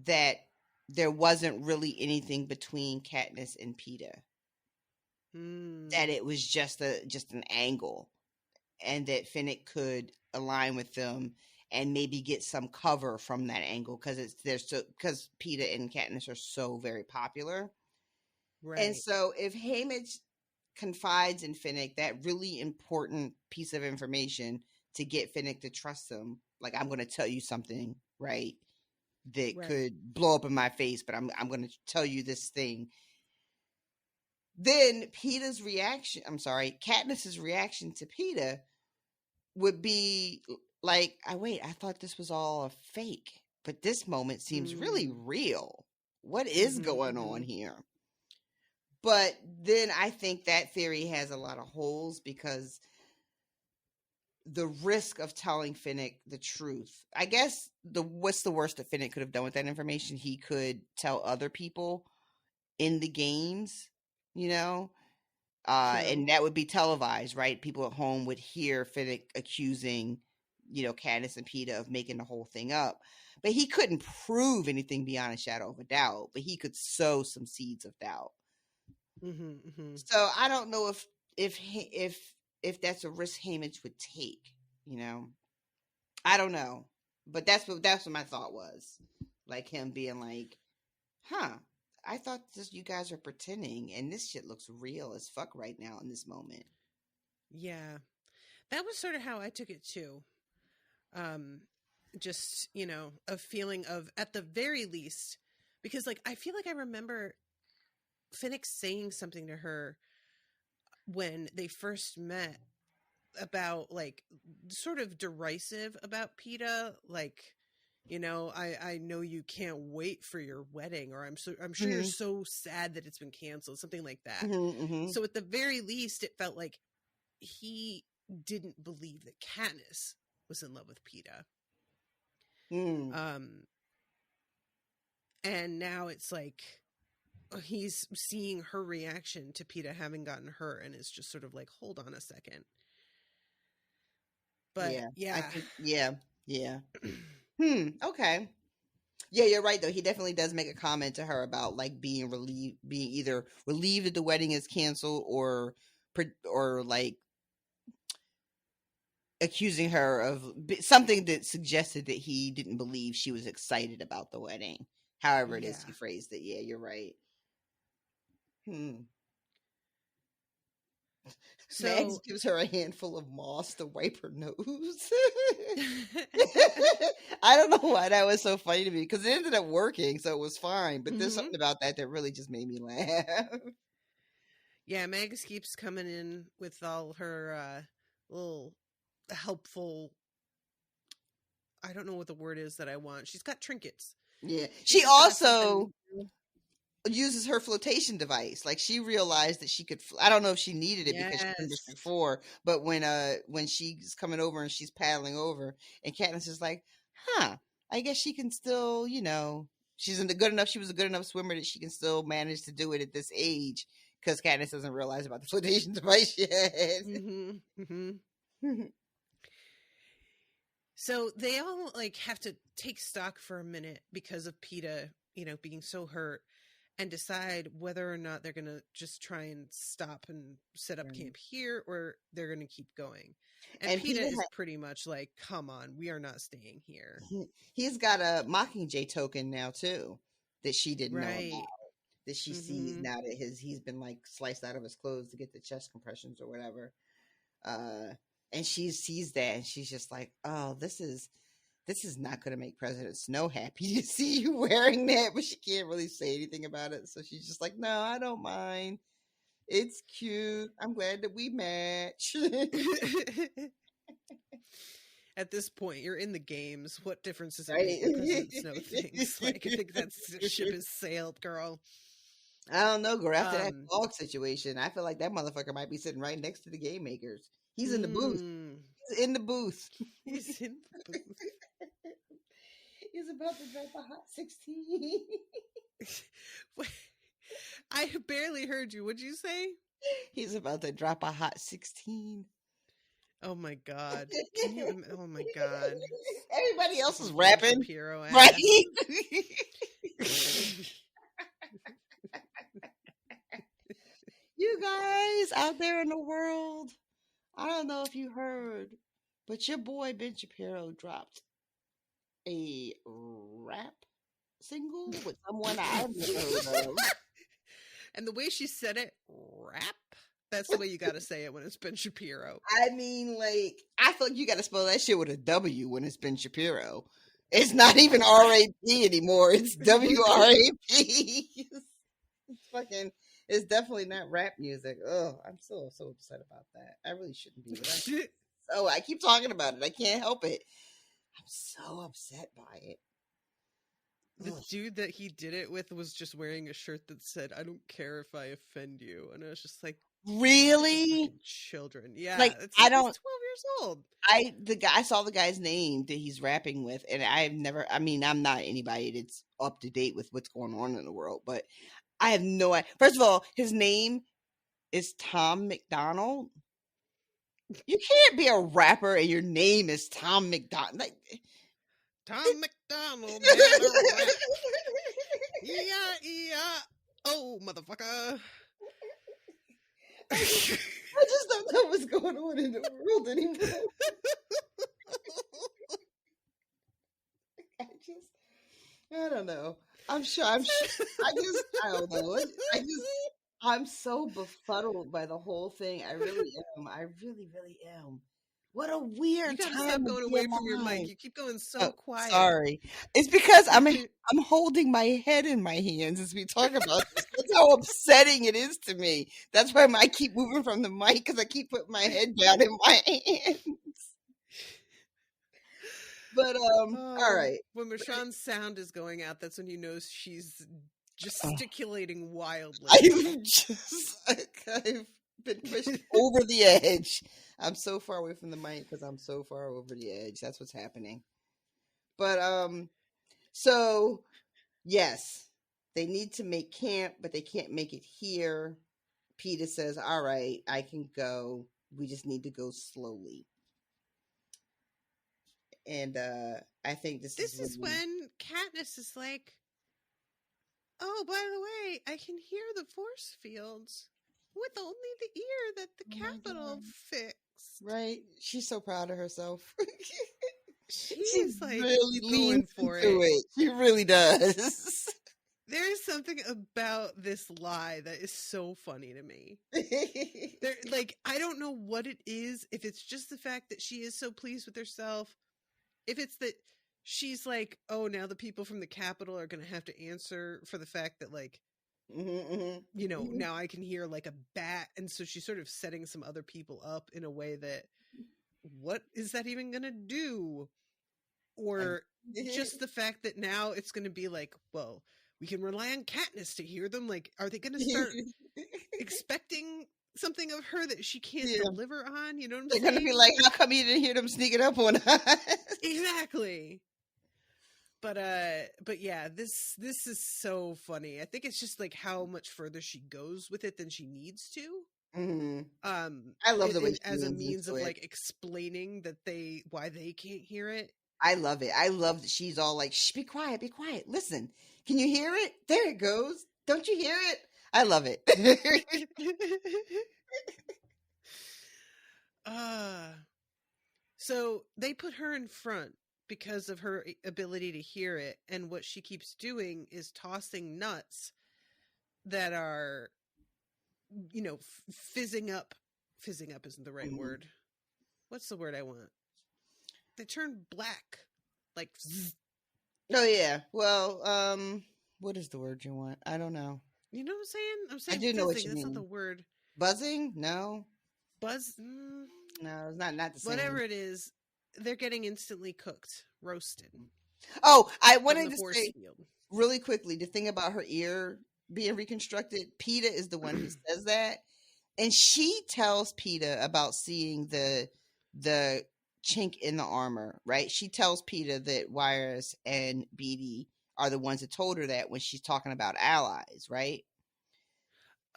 that there wasn't really anything between Katniss and Peeta, that it was just an angle, and that Finnick could align with them and maybe get some cover from that angle because Peeta and Katniss are so very popular, right? And so if Haymitch confides in Finnick that really important piece of information to get Finnick to trust him, like, I'm going to tell you something, right, that could blow up in my face, but I'm going to tell you this thing. Then Katniss's reaction to Peeta would be like, I thought this was all a fake, but this moment seems really real. What is going on here? But then I think that theory has a lot of holes because the risk of telling Finnick the truth. I guess what's the worst that Finnick could have done with that information? He could tell other people in the games, you know, and that would be televised, right? People at home would hear Finnick accusing, Katniss and Peeta of making the whole thing up. But he couldn't prove anything beyond a shadow of a doubt. But he could sow some seeds of doubt. Mm-hmm, mm-hmm. So I don't know if that's a risk Haymitch would take. I don't know. But that's what my thought was. Like him being like, "Huh, I thought you guys are pretending, and this shit looks real as fuck right now in this moment." Yeah, that was sort of how I took it too. Just, a feeling of, at the very least, because like, I feel like I remember Finnick saying something to her when they first met about like sort of derisive about Peeta, like, I know you can't wait for your wedding, or I'm sure you're so sad that it's been canceled, something like that. Mm-hmm. So at the very least, it felt like he didn't believe that Katniss was in love with Peeta. And now it's like he's seeing her reaction to Peeta having gotten hurt, and it's just sort of like, hold on a second. But I think, yeah. Okay. Yeah, you're right though. He definitely does make a comment to her about like being either relieved that the wedding is canceled, or like accusing her of something that suggested that he didn't believe she was excited about the wedding. However it is he phrased it. Yeah, you're right. So Max gives her a handful of moss to wipe her nose. I don't know why that was so funny to me, because it ended up working, so it was fine. But there's something about that really just made me laugh. Yeah, Mags keeps coming in with all her little helpful, I don't know what the word is that I want. She's got trinkets. Yeah. She also uses her flotation device. Like, she realized that she could I don't know if she needed it because she's done this before, but when she's coming over and she's paddling over, and Katniss is like, I guess she can still, she was a good enough swimmer that she can still manage to do it at this age, because Katniss doesn't realize about the flotation device yet. So they all like have to take stock for a minute because of Peeta, being so hurt, and decide whether or not they're going to just try and stop and set up camp here, or they're going to keep going. And Peeta is pretty much like, come on, we are not staying here. He's got a Mockingjay token now too, that she didn't know about, that she sees now that he's been like sliced out of his clothes to get the chest compressions or whatever. And she sees that, and she's just like, oh, this is not going to make President Snow happy to see you wearing that, but she can't really say anything about it. So she's just like, no, I don't mind. It's cute. I'm glad that we match. At this point, you're in the games. What difference does it make what President Snow thinks? Like, I think that ship has sailed, girl. I don't know, girl. After that dog situation, I feel like that motherfucker might be sitting right next to the game makers. He's in the booth. He's in the booth. He's in the booth. He's about to drop a hot 16. I barely heard you. What'd you say? He's about to drop a hot 16. Oh my god. Oh my god. Everybody else is rapping. Shapiro right? You guys out there in the world, I don't know if you heard, but your boy Ben Shapiro dropped a rap single with someone I've never heard of. And the way she said it, rap? That's the way you gotta say it when it's Ben Shapiro. I mean, like, I feel like you gotta spell that shit with a W when it's Ben Shapiro. It's not even R-A-P anymore. It's W-R-A-P. It's definitely not rap music. Oh, I'm so upset about that. I really shouldn't be. But I keep talking about it. I can't help it. I'm so upset by it. The dude that he did it with was just wearing a shirt that said, I don't care if I offend you. And I was just like, Really? Children. Yeah, Like, it's I he's 12 don't. years old. I saw the guy's name that he's rapping with, and I've never. I mean, I'm not anybody that's up to date with what's going on in the world, but I have no idea. First of all, his name is Tom McDonald. You can't be a rapper and your name is Tom McDonald. Like, Tom McDonald had a rap. Yeah. Oh, motherfucker. I just don't know what's going on in the world anymore. I don't know. I don't know. I'm so befuddled by the whole thing. I really am. I really, really am. What a weird You gotta time stop to going be away from your alive. mic. You keep going so Oh, quiet. sorry. It's because I'm holding my head in my hands as we talk about this. That's how upsetting it is to me. That's why I keep moving from the mic, because I keep putting my head down in my hands. But all right. When Rashawn's sound is going out, that's when you know she's gesticulating wildly. I've been pushed over the edge. I'm so far away from the mic because I'm so far over the edge. That's what's happening. But so yes, they need to make camp, but they can't make it here. Peeta says, "All right, I can go. We just need to go slowly." And I think this is when Katniss is like, "Oh, by the way, I can hear the force fields with only the ear that the capital fixed." Right? She's so proud of herself. She's like really going for it. She really does. There is something about this lie that is so funny to me. I don't know what it is. If it's just the fact that she is so pleased with herself. If it's that she's like, oh, now the people from the Capitol are going to have to answer for the fact that, like, now I can hear like a bat. And so she's sort of setting some other people up in a way that, what is that even going to do? Or just the fact that now it's going to be like, well, we can rely on Katniss to hear them. Like, are they going to start expecting something of her that she can't deliver on? You know what I'm saying? They're going to be like, how come you didn't hear them sneaking up on us? Exactly. But yeah, this is so funny. I think it's just like how much further she goes with it than she needs to. Mm-hmm. I love the way she as a means of like explaining that why they can't hear it. I love it. I love that she's all like, shh, be quiet. Listen, can you hear it? There it goes. Don't you hear it? I love it. So they put her in front because of her ability to hear it. And what she keeps doing is tossing nuts that are, fizzing up. Fizzing up isn't the right word. What's the word I want? They turn black. Like, oh yeah. Well, what is the word you want? I don't know. You know what I'm saying? I'm saying I do know what you That's mean. not the word. Buzzing? No. Buzz? No, it's not the same. Whatever it is, they're getting instantly cooked, roasted. Oh, I wanted to say really quickly, the thing about her ear being reconstructed, Peeta is the one who says that. And she tells Peeta about seeing the chink in the armor, right? She tells Peeta that Wyrus and Beatty are the ones that told her that when she's talking about allies, right?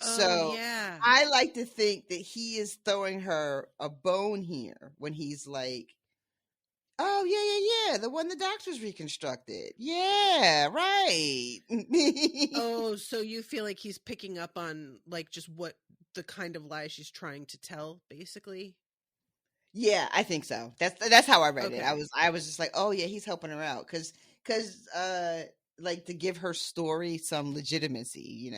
So yeah. I like to think that he is throwing her a bone here when he's like, oh, yeah, the one the doctors reconstructed. Yeah, right. Oh, so you feel like he's picking up on like just what the kind of lie she's trying to tell, basically? Yeah, I think so. That's how I read it. I was just like, oh yeah, he's helping her out because like to give her story some legitimacy,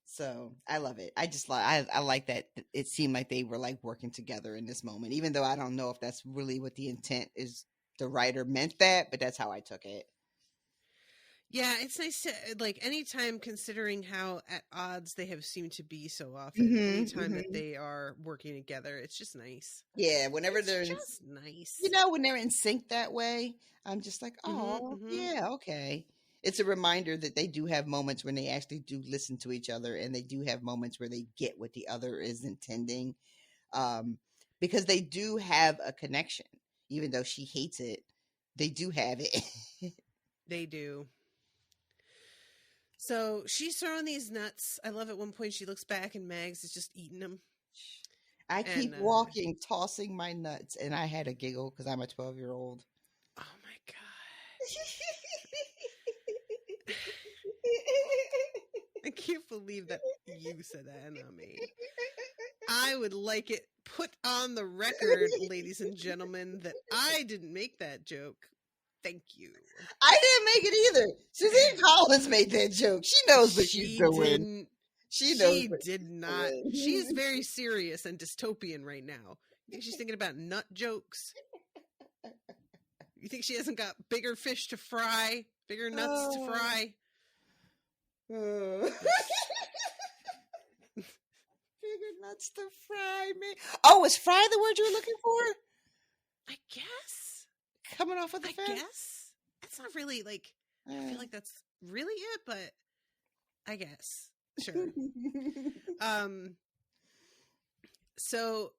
So I love it. I just I like that it seemed like they were like working together in this moment, even though I don't know if that's really what the intent is. The writer meant that, but that's how I took it. Yeah, it's nice to like anytime, considering how at odds they have seemed to be so often. Anytime that they are working together, it's just nice. Yeah, whenever it's they're just nice. When they're in sync that way, I'm just like, oh, yeah, okay. it's a reminder that they do have moments when they actually do listen to each other, and they do have moments where they get what the other is intending, because they do have a connection. Even though she hates it, they do have it. They do. So she's throwing these nuts. I love at one point she looks back and Mags is just eating them. I keep And, walking, tossing my nuts, and I had a giggle because I'm a 12-year-old. Oh my God. I can't believe that you said that and not me. I would like it put on the record, ladies and gentlemen, that I didn't make that joke. Thank you. I didn't make it either. Suzanne Collins made that joke. She knows what she's doing. She did not. She's very serious and dystopian right now. You think she's thinking about nut jokes? You think she hasn't got bigger fish to fry? Bigger nuts to fry? Bigger nuts to fry, man. Oh, is fry the word you're looking for? I guess. Coming off of the fence? I guess. It's not really like, I feel like that's really it, but I guess. Sure. So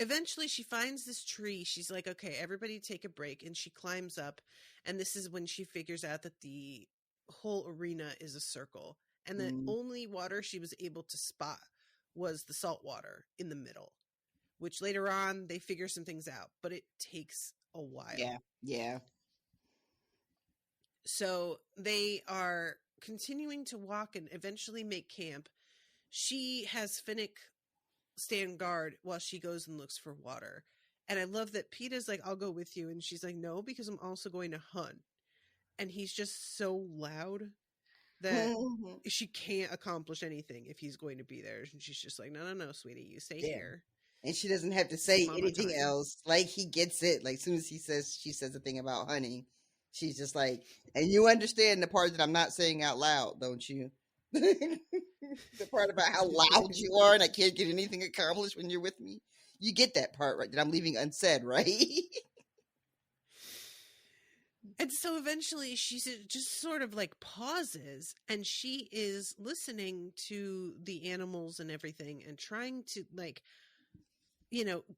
eventually she finds this tree. She's like, okay, everybody take a break. And she climbs up. And this is when she figures out that the whole arena is a circle. And the only water she was able to spot was the salt water in the middle, which later on they figure some things out, but it takes a while. Yeah. So they are continuing to walk and eventually make camp. She has Finnick stand guard while she goes and looks for water. And I love that Peeta's like, I'll go with you. And she's like, no, because I'm also going to hunt. And he's just so loud that she can't accomplish anything if he's going to be there. And she's just like, no, sweetie, you stay here. And she doesn't have to say anything else. Like, he gets it. Like, as soon as she says the thing about hunting, she's just like, and you understand the part that I'm not saying out loud, don't you? The part about how loud you are and I can't get anything accomplished when you're with me. You get that part, right? That I'm leaving unsaid, right? And so eventually she just sort of like pauses and she is listening to the animals and everything and trying to like,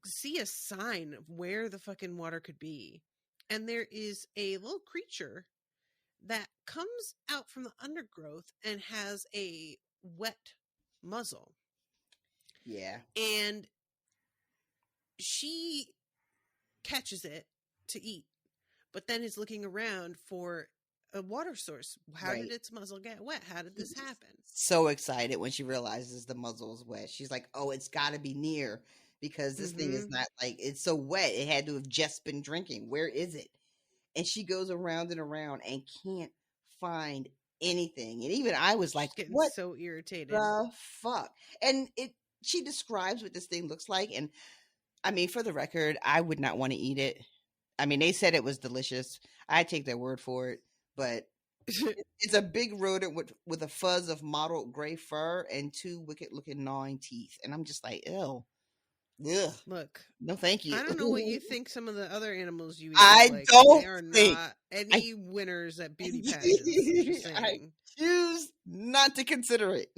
see a sign of where the fucking water could be. And there is a little creature that comes out from the undergrowth and has a wet muzzle. Yeah. And she catches it to eat, but then is looking around for a water source. How did its muzzle get wet? How did this happen? So excited when she realizes the muzzle is wet. She's like, oh, it's got to be near because this thing is not like, it's so wet. It had to have just been drinking. Where is it? And she goes around and around and can't find anything. And even I was like, getting what so irritated. The fuck? And she describes what this thing looks like. And I mean, for the record, I would not want to eat it. I mean, they said it was delicious. I take their word for it. But it's a big rodent with a fuzz of mottled gray fur and two wicked-looking gnawing teeth. And I'm just like, ew. Ugh. Look, no, thank you. I don't know what you think some of the other animals you eat. They are not any winners at beauty pageants. I choose not to consider it.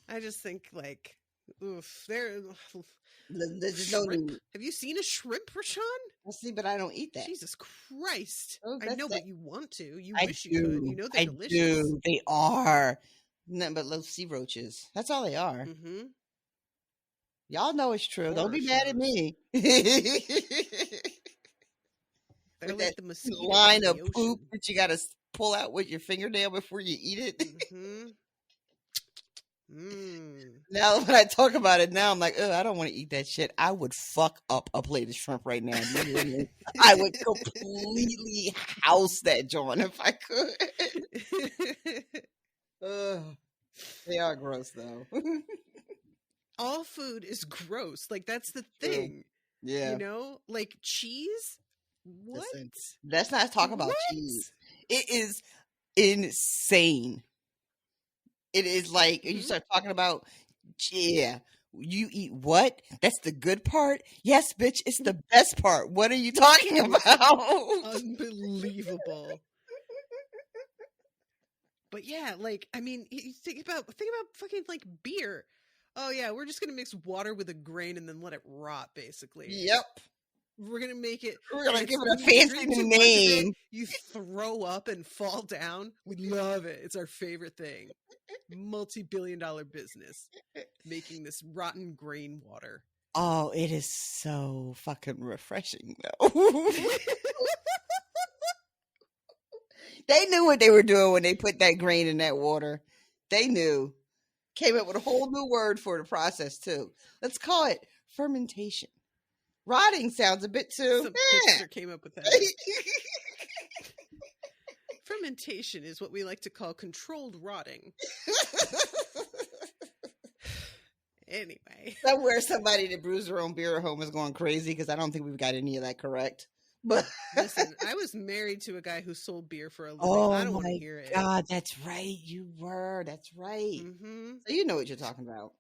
I just think like, oof, there's no need. Have you seen a shrimp, Rashawn? I see, but I don't eat that. Jesus Christ! Oh, I know, but you want to. You I wish do. you could. You know they're delicious. Do. They are. Nothing but little sea roaches. That's all they are. Mm-hmm. Y'all know it's true. Don't be mad at me. They're with like that the mosquitoes line in of the poop ocean. that you got to pull out with your fingernail before you eat it. Mm-hmm. Now, when I talk about it now, I'm like, oh, I don't want to eat that shit. I would fuck up a plate of shrimp right now. Do you hear me? I would completely house that joint if I could. They are gross, though. All food is gross. Like, that's the thing. Yeah. You know? Like, cheese? What? Listen, let's not talk about cheese. It is insane. It is like, you start talking about, You eat what? That's the good part? Yes, bitch, it's the best part. What are you talking about? Unbelievable. But yeah, like, I mean, you think about fucking like beer. Oh yeah, we're just gonna mix water with a grain and then let it rot, basically. Yep. We're gonna make it. We're gonna and give when it a you fancy drink too much of it, name. you throw up and fall down. We love it. It's our favorite thing. Multi-billion-dollar business making this rotten grain water. Oh, it is so fucking refreshing, though. They knew what they were doing when they put that grain in that water. They knew. Came up with a whole new word for the process, too. Let's call it fermentation. Rotting sounds a bit too. Some hipster came up with that. Fermentation is what we like to call controlled rotting. Anyway. Somewhere somebody that brews their own beer at home is going crazy because I don't think we've got any of that correct. But listen, I was married to a guy who sold beer for a living. Oh I don't want to my hear it. God, that's right. You were. That's right. Mm-hmm. So you know what you're talking about.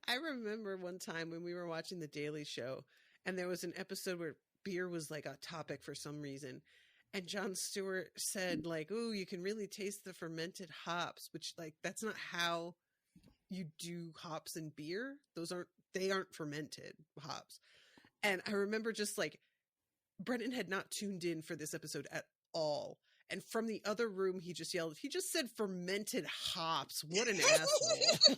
I remember one time when we were watching The Daily Show, and there was an episode where beer was like a topic for some reason. And Jon Stewart said, like, "Ooh, you can really taste the fermented hops," which, like, that's not how you do hops in beer. They aren't fermented hops. And I remember just like Brennan had not tuned in for this episode at all. And from the other room, he just yelled, "He just said fermented hops. What an asshole."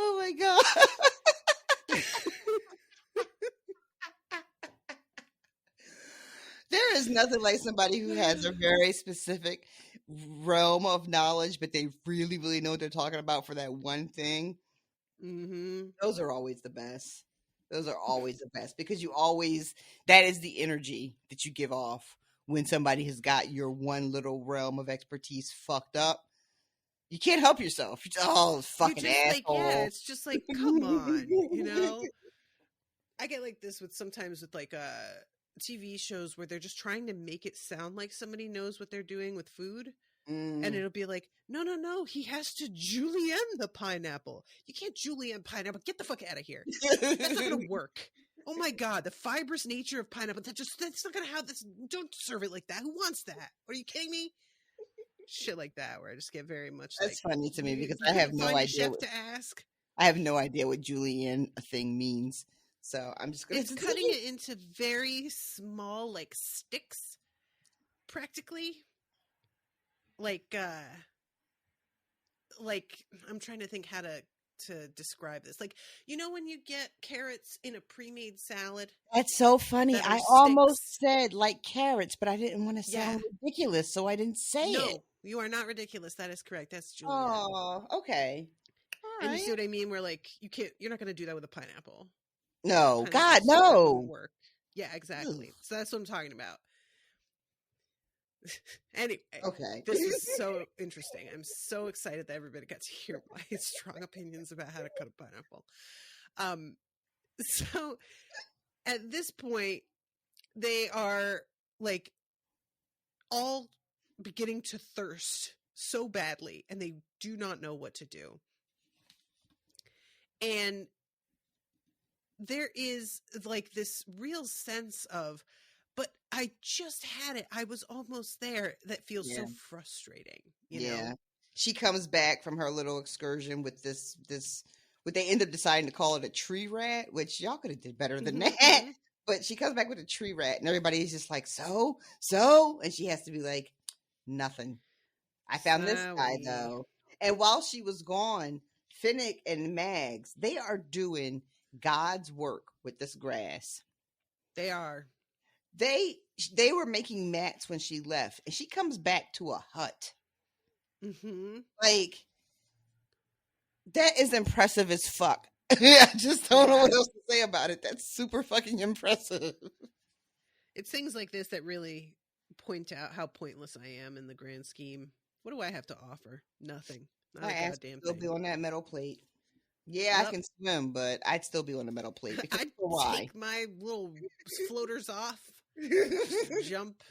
Oh my God. There is nothing like somebody who has a very specific realm of knowledge, but they really, really know what they're talking about for that one thing. Mm-hmm. Those are always the best. Those are always the best because that is the energy that you give off when somebody has got your one little realm of expertise fucked up. You can't help yourself. Fucking asshole. Like, yeah, it's just like, come on, you know? I get like this sometimes with like TV shows where they're just trying to make it sound like somebody knows what they're doing with food. And it'll be like, no, he has to julienne the pineapple. You can't julienne pineapple. Get the fuck out of here. That's not going to work. Oh my God, the fibrous nature of pineapple. That's not going to have this. Don't serve it like that. Who wants that? Are you kidding me? Shit like that, where I just get very much. That's like, funny to me because I have no idea. To ask. I have no idea what julienne a thing means. So I'm just going to. It's cutting it into very small, like sticks, practically. Like I'm trying to think how to describe this. Like, you know, when you get carrots in a pre-made salad. That's so funny. I almost said like carrots, but I didn't want to sound ridiculous, so I didn't say it. No, you are not ridiculous. That is correct. That's julienne. Oh, okay. All right. And you see what I mean? Where like you're not going to do that with a pineapple. No, God, no. Work. Yeah, exactly. Ugh. So that's what I'm talking about. Anyway, okay. This is so interesting. I'm so excited that everybody got to hear my strong opinions about how to cut a pineapple. So at this point, they are like all beginning to thirst so badly, and they do not know what to do. And there is like this real sense of, but I just had it. I was almost there. That feels so frustrating. You know? She comes back from her little excursion with this, what they end up deciding to call it a tree rat, which y'all could have did better than that. But she comes back with a tree rat and everybody's just like, so, and she has to be like, nothing. I found this guy though. And while she was gone, Finnick and Mags, they are doing God's work with this grass. They are. They were making mats when she left, and she comes back to a hut. Mm-hmm. Like, that is impressive as fuck. I just don't know what else to say about it. That's super fucking impressive. It's things like this that really point out how pointless I am in the grand scheme. What do I have to offer? Nothing. Not a goddamn still thing. Be on that metal plate. Yeah, I can swim, but I'd still be on the metal plate. Because I'd take my little floaters off, jump,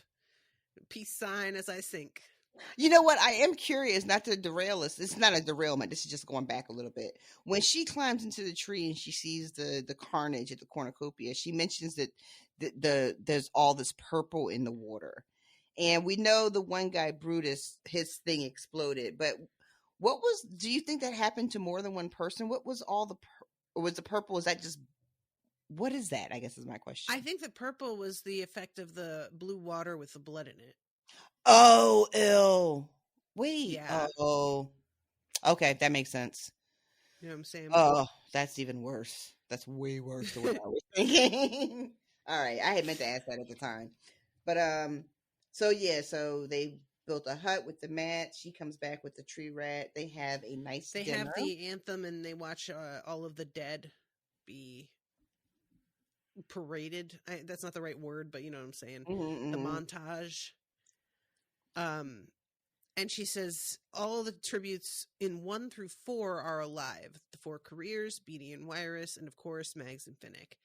peace sign as I sink. You know what? I am curious, not to derail us. It's not a derailment. This is just going back a little bit. When she climbs into the tree and she sees the carnage at the cornucopia, she mentions that there's all this purple in the water, and we know the one guy Brutus, his thing exploded. But what was? Do you think that happened to more than one person? What was all the? Or was the purple? Is that just? What is that? I guess is my question. I think the purple was the effect of the blue water with the blood in it. Oh, ill. Wait. Yeah. Oh. Okay, that makes sense. You know what I'm saying? Oh, that's even worse. That's way worse than what I was thinking. All right, I had meant to ask that at the time, but so yeah, so they built a hut with the mat. She comes back with the tree rat. They have a nice They dinner. have the anthem and they watch all of the dead be paraded. That's not the right word, but you know what I'm saying. The montage. And she says all the tributes in 1 through 4 are alive. The 4 careers, Beatty and Wyrus, and of course Mags and Finnick.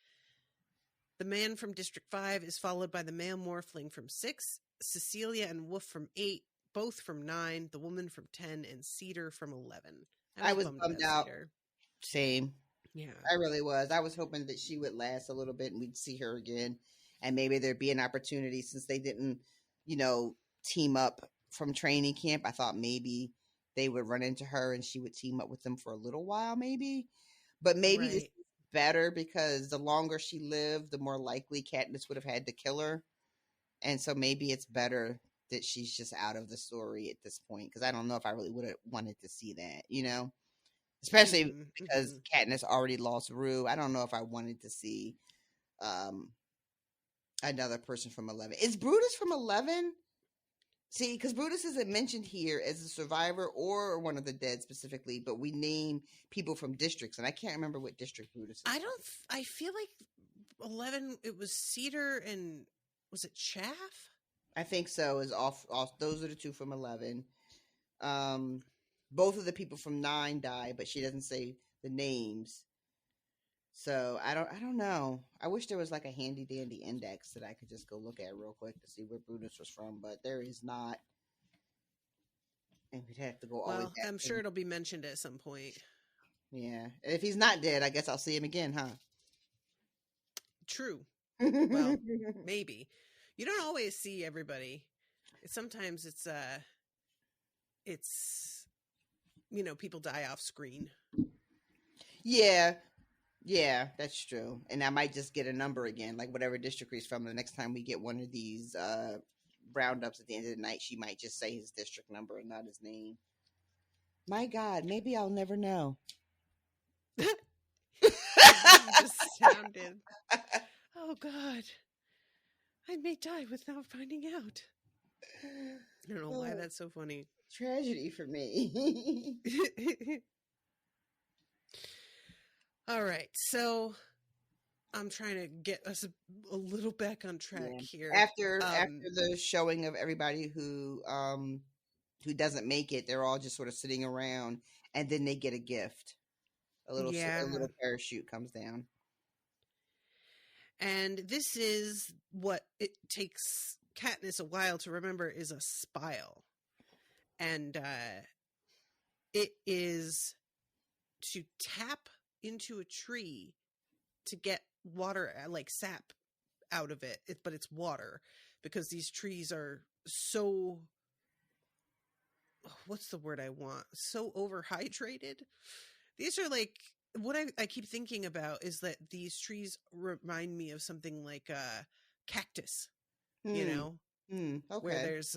The man from District 5 is followed by the male morphling from 6, Cecilia and Wolf from 8, both from 9, the woman from 10, and Cedar from 11. I was bummed out. Cedar. Same. Yeah. I really was. I was hoping that she would last a little bit and we'd see her again. And maybe there'd be an opportunity, since they didn't, team up from training camp. I thought maybe they would run into her and she would team up with them for a little while, maybe. But maybe this is better, because the longer she lived, the more likely Katniss would have had to kill her. And so maybe it's better that she's just out of the story at this point, because I don't know if I really would have wanted to see that, especially because Katniss already lost Rue. I don't know if I wanted to see another person from 11. Is Brutus from 11? See, because Brutus isn't mentioned here as a survivor or one of the dead specifically, but we name people from districts, and I can't remember what district Brutus is. I feel like 11, it was Cedar and, was it Chaff? I think so. Is off. Those are the 2 from 11. Both of the people from 9 die, but she doesn't say the names. So I don't know. I wish there was like a handy dandy index that I could just go look at real quick to see where Brutus was from, but there is not. And we'd have to go all the way back. I'm sure it'll be mentioned at some point. Yeah. And if he's not dead, I guess I'll see him again, huh? True. Well, maybe. You don't always see everybody. Sometimes it's people die off screen. Yeah, that's true. And I might just get a number again, like whatever district he's from. The next time we get one of these roundups at the end of the night, she might just say his district number and not his name. My God, maybe I'll never know. Just sounded. Oh God, I may die without finding out. I don't know why that's so funny. Tragedy for me. All right, so I'm trying to get us a little back on track here. After the showing of everybody who doesn't make it, they're all just sort of sitting around, and then they get a gift. A little parachute comes down. And this is what it takes Katniss a while to remember is a spile. And it is to tap into a tree to get water, like sap, out of it. But it's water, because these trees are so, what's the word I want? So overhydrated. These are like, what I keep thinking about is that these trees remind me of something like a cactus, Okay. where there's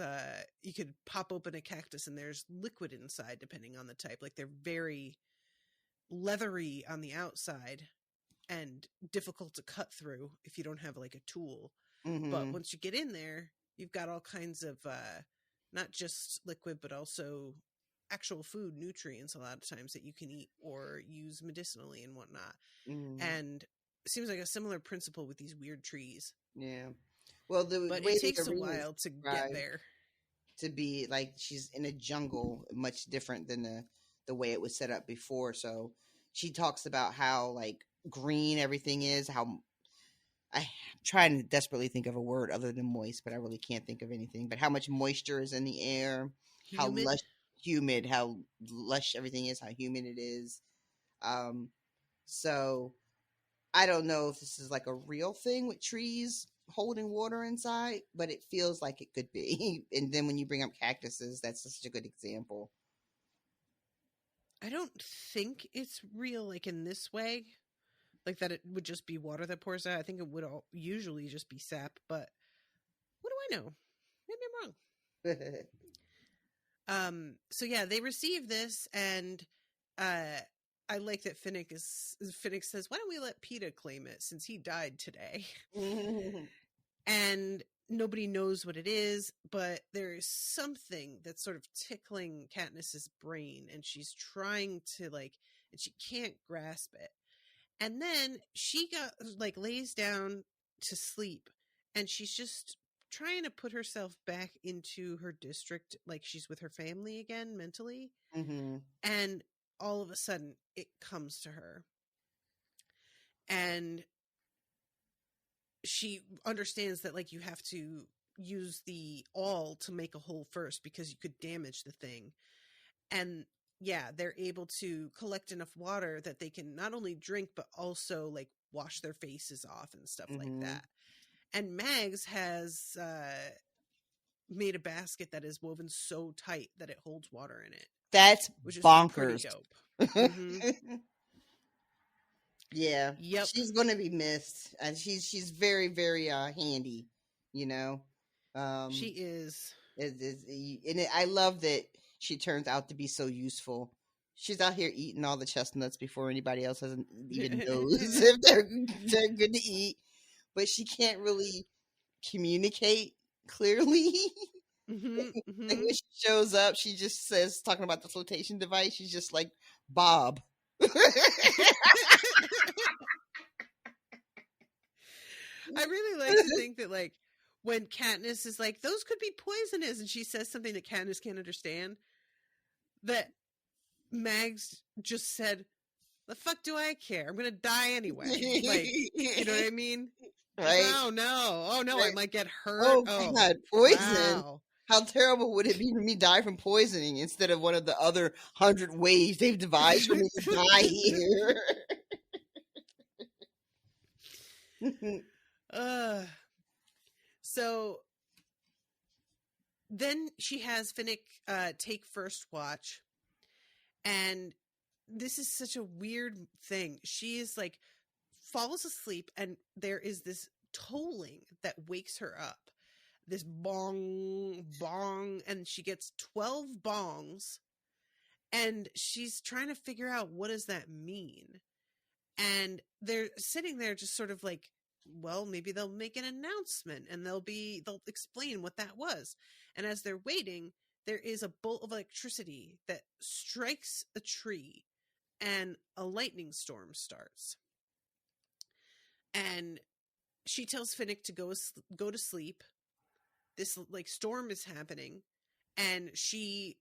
you could pop open a cactus and there's liquid inside depending on the type. Like they're very leathery on the outside and difficult to cut through if you don't have like a tool. But once you get in there, you've got all kinds of not just liquid but also actual food, nutrients a lot of times that you can eat or use medicinally and whatnot. And it seems like a similar principle with these weird trees. Yeah. Well, but it takes a while to get there. To be like she's in a jungle, much different than the way it was set up before. So she talks about how like green everything is. How I'm trying to desperately think of a word other than moist, but I really can't think of anything. But how much moisture is in the air, how Humid. lush, humid, how lush everything is, how humid it is. Um, so I don't know if this is like a real thing with trees holding water inside, but it feels like it could be. And then when you bring up cactuses, that's such a good example. I don't think it's real, like in this way, like that it would just be water that pours out. I think it would usually just be sap, but what do I know? Maybe I'm wrong. So yeah, they receive this, and I like that Finnick says, "Why don't we let Peeta claim it since he died today?" And nobody knows what it is, but there is something that's sort of tickling Katniss's brain, and she's trying to and she can't grasp it. And then she lays down to sleep, and she's just trying to put herself back into her district, like she's with her family again mentally. Mm-hmm. And all of a sudden it comes to her, and she understands that you have to use the all to make a hole first, because you could damage the thing. And yeah, they're able to collect enough water that they can not only drink but also wash their faces off and stuff like that. And Mags has made a basket that is woven so tight that it holds water in it. That's which is bonkers. pretty dope. Mm-hmm. Yeah. Yep. She's going to be missed. And she's very, very handy, you know. She is. I love that she turns out to be so useful. She's out here eating all the chestnuts before anybody else even knows if they're good to eat. But she can't really communicate clearly. Mm-hmm, mm-hmm. Like when she shows up, she just says, talking about the flotation device, she's just like, Bob. I really like to think that when Katniss is like, those could be poisonous, and she says something that Katniss can't understand, that Mags just said, the fuck do I care? I'm gonna die anyway. You know what I mean? Right? Oh no, right. I might get hurt. Oh God, poison. Wow. How terrible would it be for me to die from poisoning instead of one of the other 100 ways they've devised for me to die here? So then she has Finnick take first watch, and this is such a weird thing. She is falls asleep, and there is this tolling that wakes her up. This bong, bong, and she gets 12 bongs, and she's trying to figure out, what does that mean? And they're sitting there just sort of well, maybe they'll make an announcement and they'll explain what that was. And as they're waiting, there is a bolt of electricity that strikes a tree, and a lightning storm starts. And she tells Finnick to go to sleep. This storm is happening, and she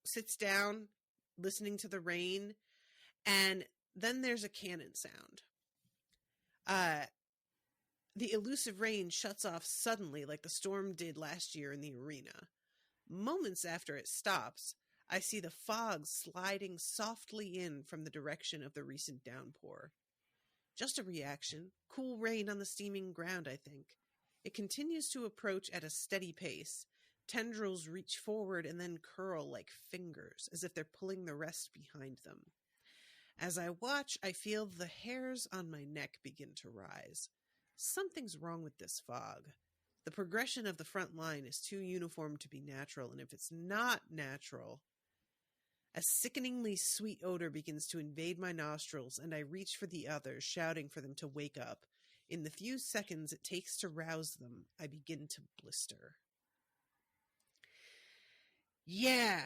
sits down listening to the rain, and then there's a cannon sound. The elusive rain shuts off suddenly, like the storm did last year in the arena. Moments after it stops, I see the fog sliding softly in from the direction of the recent downpour. Just a reaction, cool rain on the steaming ground, I think. It continues to approach at a steady pace. Tendrils reach forward and then curl like fingers, as if they're pulling the rest behind them. As I watch, I feel the hairs on my neck begin to rise. Something's wrong with this fog. The progression of the front line is too uniform to be natural, and if it's not natural, a sickeningly sweet odor begins to invade my nostrils, and I reach for the others, shouting for them to wake up. In the few seconds it takes to rouse them, I begin to blister. Yeah,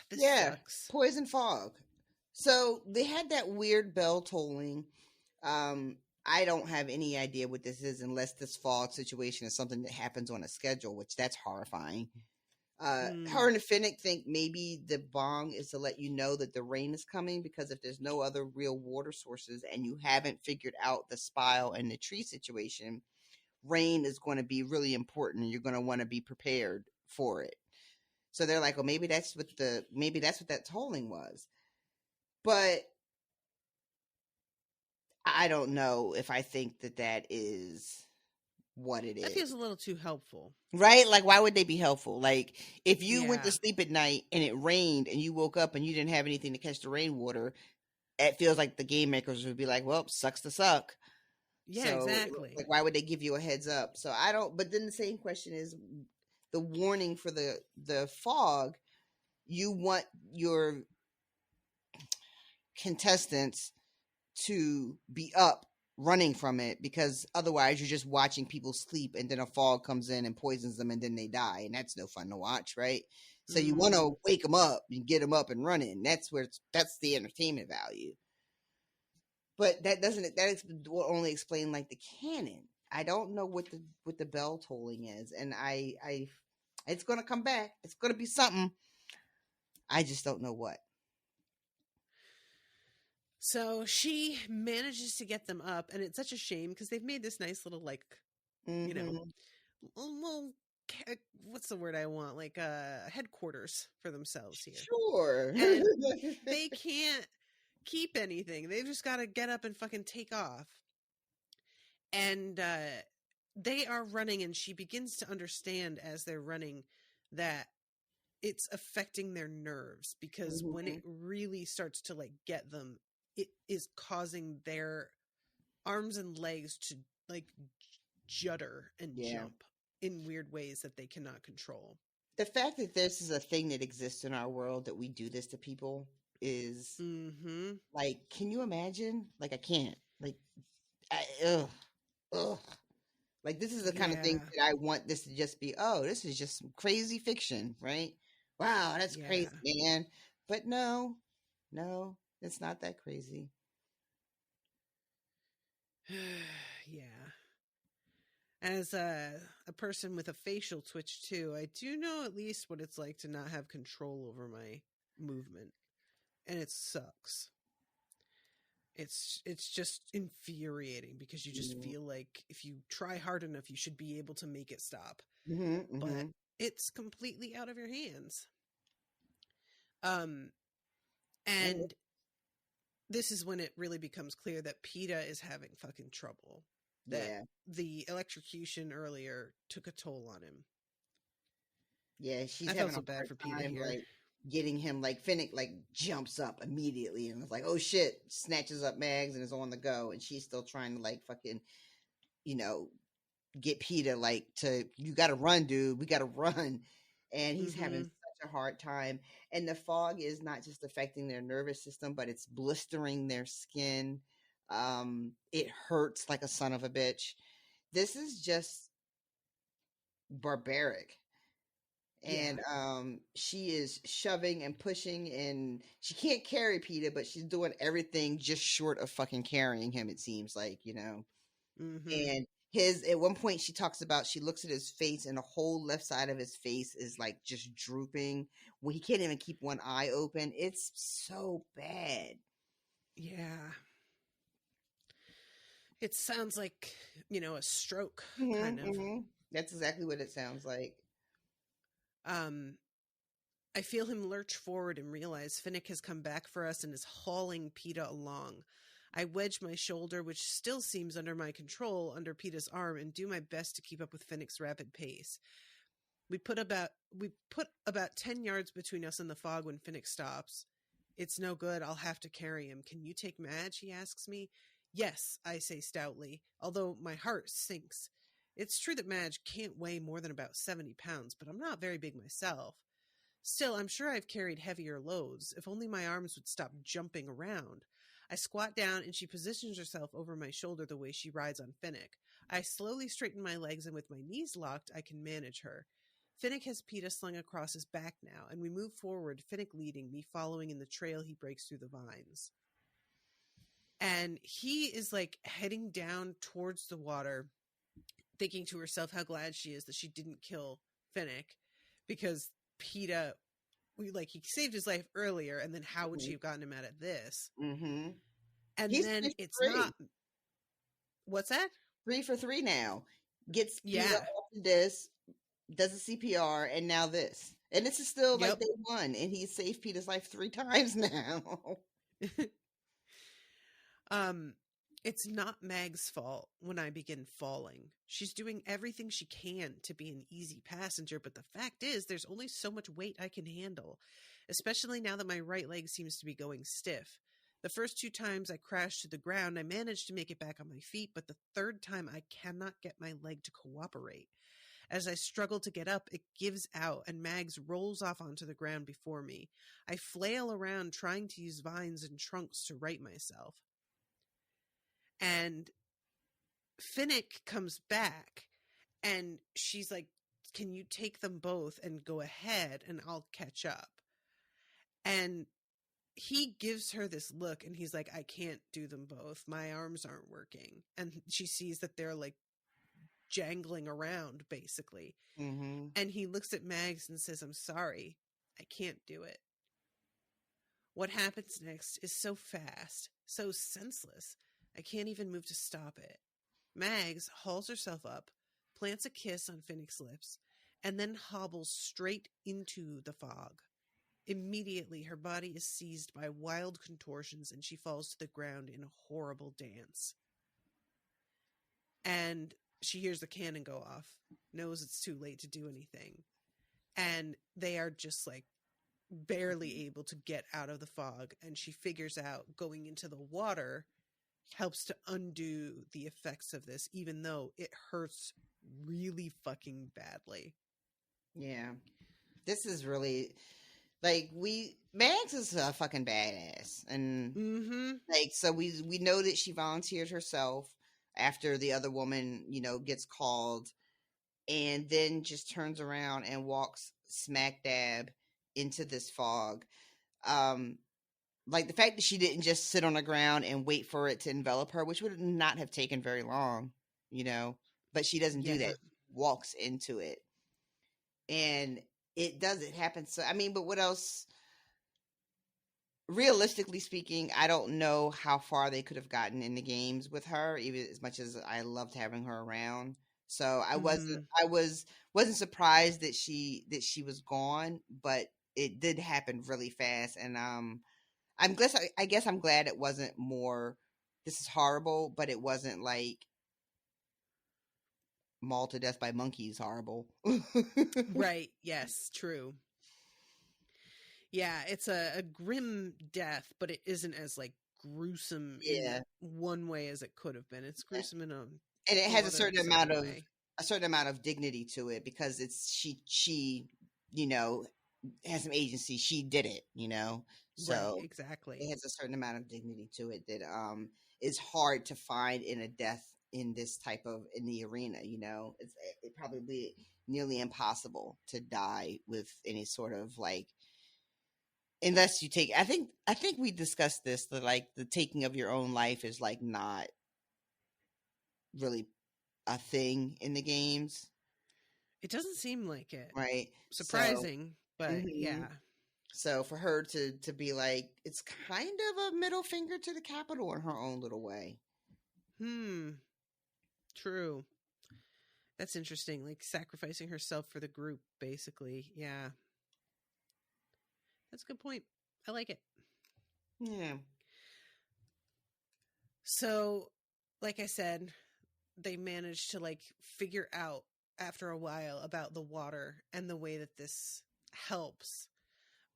this sucks. Poison fog. So they had that weird bell tolling. I don't have any idea what this is unless this fog situation is something that happens on a schedule, which that's horrifying. Her and Finnick think maybe the bong is to let you know that the rain is coming, because if there's no other real water sources and you haven't figured out the spile and the tree situation, rain is going to be really important and you're going to want to be prepared for it. So they're like, well, maybe that's what that tolling was. But I don't know if I think that is what it is. That feels a little too helpful. Right? Like, why would they be helpful? Like, if you went Yeah. to sleep at night and it rained and you woke up and you didn't have anything to catch the rainwater, it feels like the game makers would be like, well, sucks to suck. Yeah, So, exactly. like, why would they give you a heads up? So I don't, but then the same question is the warning for the fog. You want your contestants to be up running from it, because otherwise you're just watching people sleep and then a fog comes in and poisons them and then they die, and that's no fun to watch, right? So you want to wake them up and get them up and running. That's the entertainment value. But that will only explain like the canon. I don't know what the bell tolling is, and I it's gonna come back. It's gonna be something. I just don't know what. So she manages to get them up, and it's such a shame because they've made this nice little, like, you know, little, what's the word I want? Like headquarters for themselves here. Sure. And they can't keep anything. They've just got to get up and fucking take off. And they are running, and she begins to understand as they're running that it's affecting their nerves, because when it really starts to like get them, it is causing their arms and legs to like judder and jump in weird ways that they cannot control. The fact that this is a thing that exists in our world, that we do this to people, is like, can you imagine? Like, I can't. Like, ugh. Like, this is the kind of thing that I want this to just be, oh, this is just some crazy fiction, right? Wow, that's crazy, man. But no, it's not that crazy. Yeah. As a person with a facial twitch too, I do know at least what it's like to not have control over my movement, and it sucks. It's just infuriating, because you just feel like if you try hard enough, you should be able to make it stop. But it's completely out of your hands. And this is when it really becomes clear that Peeta is having fucking trouble. That the electrocution earlier took a toll on him. Yeah, she's I having felt so bad for Peeta here. Like, getting him, like, Finnick like jumps up immediately and is like, oh shit, snatches up Mags and is on the go, and she's still trying to like fucking, get Peeta like to, you gotta run, dude, we gotta run. And he's having such a hard time. And the fog is not just affecting their nervous system, but it's blistering their skin. It hurts like a son of a bitch. This is just barbaric. And she is shoving and pushing, and she can't carry Peeta, but she's doing everything just short of fucking carrying him, it seems like, And at one point she talks about, she looks at his face and the whole left side of his face is like just drooping, when he can't even keep one eye open. It's so bad. Yeah. It sounds like, a stroke, kind of. That's exactly what it sounds like. I feel him lurch forward and realize Finnick has come back for us and is hauling Peeta along. I wedge my shoulder, which still seems under my control, under Peeta's arm, and do my best to keep up with Finnick's rapid pace. We put about 10 yards between us and the fog when Finnick stops. It's no good. I'll have to carry him. Can you take Madge? He asks me. Yes, I say stoutly, although my heart sinks. It's true that Madge can't weigh more than about 70 pounds, but I'm not very big myself. Still, I'm sure I've carried heavier loads, if only my arms would stop jumping around. I squat down, and she positions herself over my shoulder the way she rides on Finnick. I slowly straighten my legs, and with my knees locked, I can manage her. Finnick has Peeta slung across his back now, and we move forward, Finnick leading, me following in the trail he breaks through the vines. And he is like heading down towards the water, thinking to herself how glad she is that she didn't kill Finnick, because Peeta, he saved his life earlier, and then how would she have gotten him out of this? And he's then it's 3. Not. What's that? 3 for 3 now. gets Peeta Yeah. off the disc, does a CPR, and now this. And this is still like Yep. day one, and he's saved Peeta's life 3 times now. It's not Mag's fault when I begin falling. She's doing everything she can to be an easy passenger, but the fact is there's only so much weight I can handle, especially now that my right leg seems to be going stiff. The first 2 times I crashed to the ground, I managed to make it back on my feet, but the third time I cannot get my leg to cooperate. As I struggle to get up, it gives out and Mags rolls off onto the ground before me. I flail around trying to use vines and trunks to right myself. And Finnick comes back and she's like, can you take them both and go ahead and I'll catch up? And he gives her this look and he's like, I can't do them both. My arms aren't working. And she sees that they're like jangling around basically. Mm-hmm. And he looks at Mags and says, I'm sorry, I can't do it. What happens next is so fast, so senseless. I can't even move to stop it. Mags hauls herself up, plants a kiss on Finnick's lips, and then hobbles straight into the fog. Immediately, her body is seized by wild contortions and she falls to the ground in a horrible dance. And she hears the cannon go off, knows it's too late to do anything. And they are just like barely able to get out of the fog. And she figures out going into the water helps to undo the effects of this, even though it hurts really fucking badly. Yeah. This is really like Max is a fucking badass. And like so we know that she volunteered herself after the other woman, gets called, and then just turns around and walks smack dab into this fog. Like the fact that she didn't just sit on the ground and wait for it to envelop her, which would not have taken very long, but she doesn't do that. She walks into it. And it happen. So, but what else? Realistically speaking, I don't know how far they could have gotten in the games with her, even as much as I loved having her around. So I wasn't surprised that she was gone, but it did happen really fast. And I guess I'm glad it wasn't more, this is horrible, but it wasn't like mauled to death by monkeys horrible. Right. Yes, true. Yeah, it's a grim death, but it isn't as like gruesome in one way as it could have been. It's gruesome in and it has a certain amount of dignity to it because it's she has some agency. She did it, so right, exactly. It has a certain amount of dignity to it that is hard to find in a death in this type of in the arena. It probably nearly impossible to die with any sort of like, unless you take. I think we discussed this, that like the taking of your own life is like not really a thing in the games. It doesn't seem like it. Right. Surprising, but yeah. So for her to be like, it's kind of a middle finger to the Capitol in her own little way. True. That's interesting. Like sacrificing herself for the group, basically. Yeah. That's a good point. I like it. Yeah. So, like I said, they managed to like figure out after a while about the water and the way that this helps,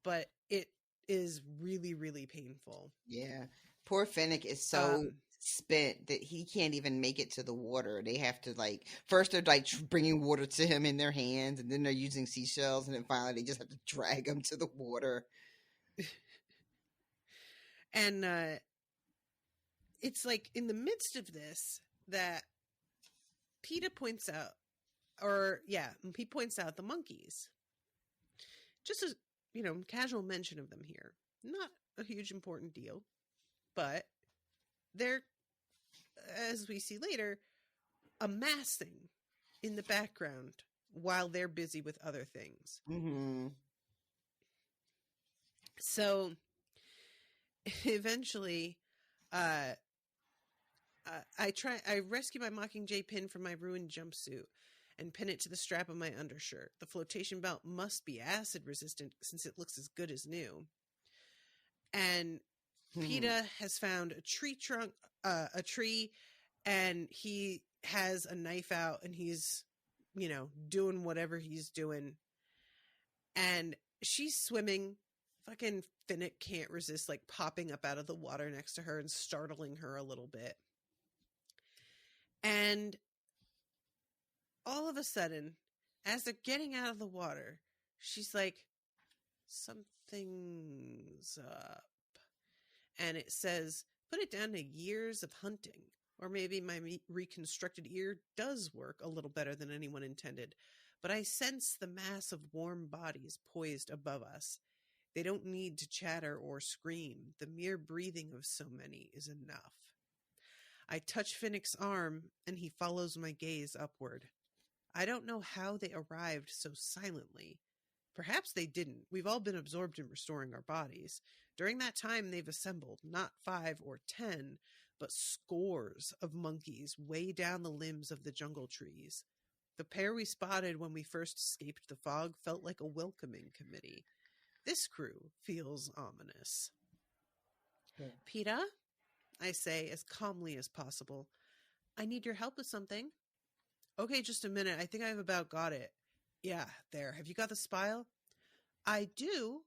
but it is really, really painful. Yeah. Poor Finnick is so spent that he can't even make it to the water. They have to like, first they're like bringing water to him in their hands, and then they're using seashells, and then finally they just have to drag him to the water. And it's like in the midst of this that Peeta points out, he points out the monkeys. Just as, casual mention of them here. Not a huge important deal, but they're, as we see later, amassing in the background while they're busy with other things. So eventually, I rescue my Mockingjay pin from my ruined jumpsuit and pin it to the strap of my undershirt. The flotation belt must be acid resistant since it looks as good as new. And Peeta has found a tree, and he has a knife out, and he's, doing whatever he's doing. And she's swimming. Fucking Finnick can't resist, like, popping up out of the water next to her and startling her a little bit. And all of a sudden, as they're getting out of the water, she's like, something's up. And it says, put it down to years of hunting. Or maybe my reconstructed ear does work a little better than anyone intended. But I sense the mass of warm bodies poised above us. They don't need to chatter or scream. The mere breathing of so many is enough. I touch Finnick's arm, and he follows my gaze upward. I don't know how they arrived so silently. Perhaps they didn't. We've all been absorbed in restoring our bodies. During that time, they've assembled not 5 or 10, but scores of monkeys way down the limbs of the jungle trees. The pair we spotted when we first escaped the fog felt like a welcoming committee. This crew feels ominous. Yeah. Peeta, I say as calmly as possible, I need your help with something. Okay, just a minute. I think I've about got it. Yeah, there. Have you got the spile? I do,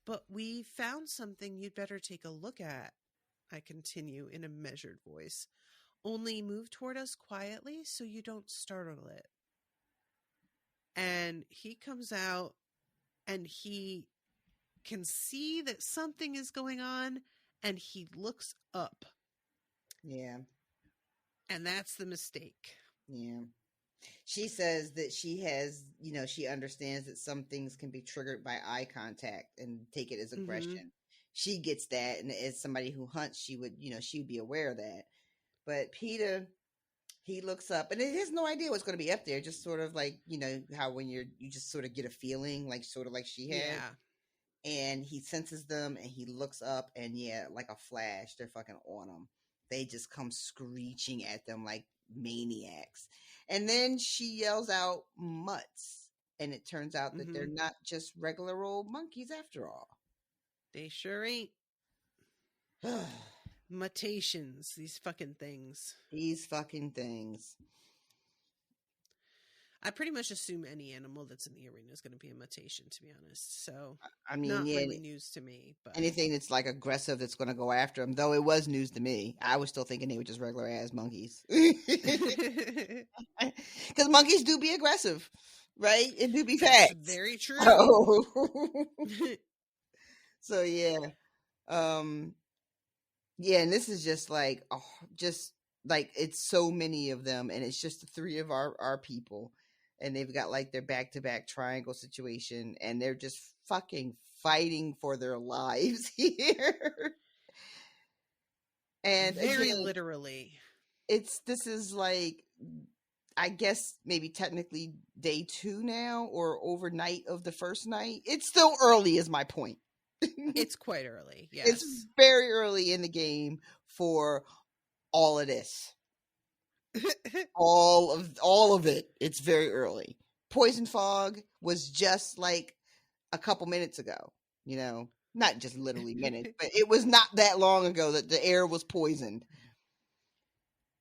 but we found something you'd better take a look at, I continue in a measured voice. Only move toward us quietly so you don't startle it. And he comes out, and he can see that something is going on, and he looks up. Yeah. And that's the mistake. Yeah. She says that she has, she understands that some things can be triggered by eye contact and take it as aggression. Mm-hmm. She gets that. And as somebody who hunts, she would be aware of that. But Peeta, he looks up and he has no idea what's going to be up there. Just sort of like, how when you just sort of get a feeling like sort of like she had. Yeah. And he senses them and he looks up and like a flash, they're fucking on him. They just come screeching at them like maniacs. And then she yells out mutts. And it turns out that they're not just regular old monkeys after all. They sure ain't. Mutations, these fucking things. I pretty much assume any animal that's in the arena is going to be a mutation, to be honest. So, not really news to me. But anything that's like aggressive that's going to go after them, though it was news to me. I was still thinking they were just regular ass monkeys. Because monkeys do be aggressive, right? It do be fast. Very true. So, yeah. Yeah, and this is just like, it's so many of them, and it's just the 3 of our people. And they've got like their back-to-back triangle situation, and they're just fucking fighting for their lives here. And very literally, this is like, I guess maybe technically day 2 now, or overnight of the first night. It's still early, is my point. It's quite early. Yes, it's very early in the game for all of this. all of it. It's very early. Poison fog was just like a couple minutes ago, not just literally minutes, but it was not that long ago that the air was poisoned.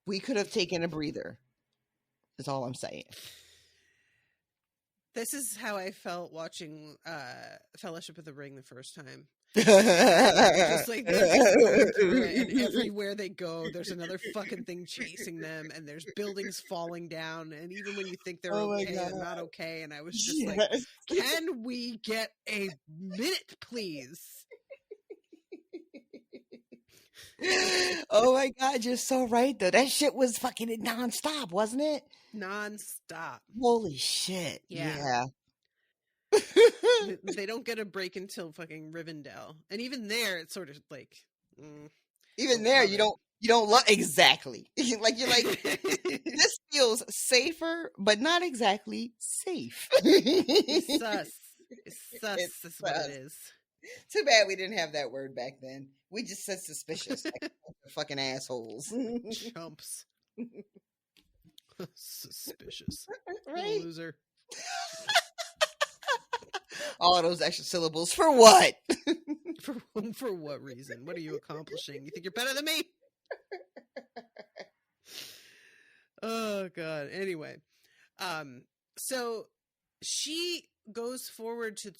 We could have taken a breather. That's all I'm saying. This is how I felt watching Fellowship of the Ring the first time. Just like they're just going through it, and everywhere they go, there's another fucking thing chasing them, and there's buildings falling down, and even when you think they're okay, they're not okay. And I was just like, can we get a minute, please? Oh my God, you're so right though. That shit was fucking nonstop, wasn't it? Nonstop. Holy shit. Yeah. They don't get a break until fucking Rivendell, and even there, it's sort of like, even there, you don't love exactly. Like you're like, this feels safer, but not exactly safe. It's sus. It's sus. Is what it is. Too bad we didn't have that word back then. We just said suspicious. Like, fucking assholes. Chumps. Suspicious. Right? Loser. All of those extra syllables for what? For what reason? What are you accomplishing? You think you're better than me? Oh god. Anyway, so she goes forward to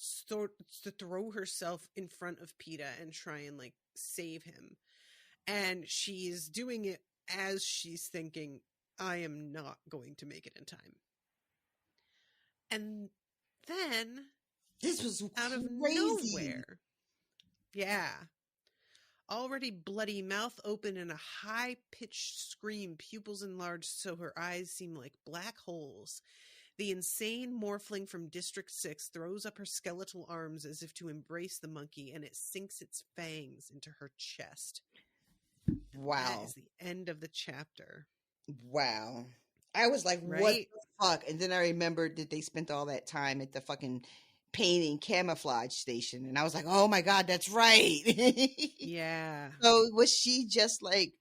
throw herself in front of Peeta and try and like save him, and she's doing it as she's thinking, I am not going to make it in time. And then This was out of crazy. nowhere, yeah, already bloody, mouth open in a high-pitched scream, pupils enlarged so her eyes seem like black holes, the insane morphling from District 6 throws up her skeletal arms as if to embrace the monkey, and it sinks its fangs into her chest. Wow. That is the end of the chapter. Wow. I was like, Right? what the fuck? And then I remembered that they spent all that time at the fucking painting camouflage station. And I was like, oh my God, that's right. Yeah. So was she just like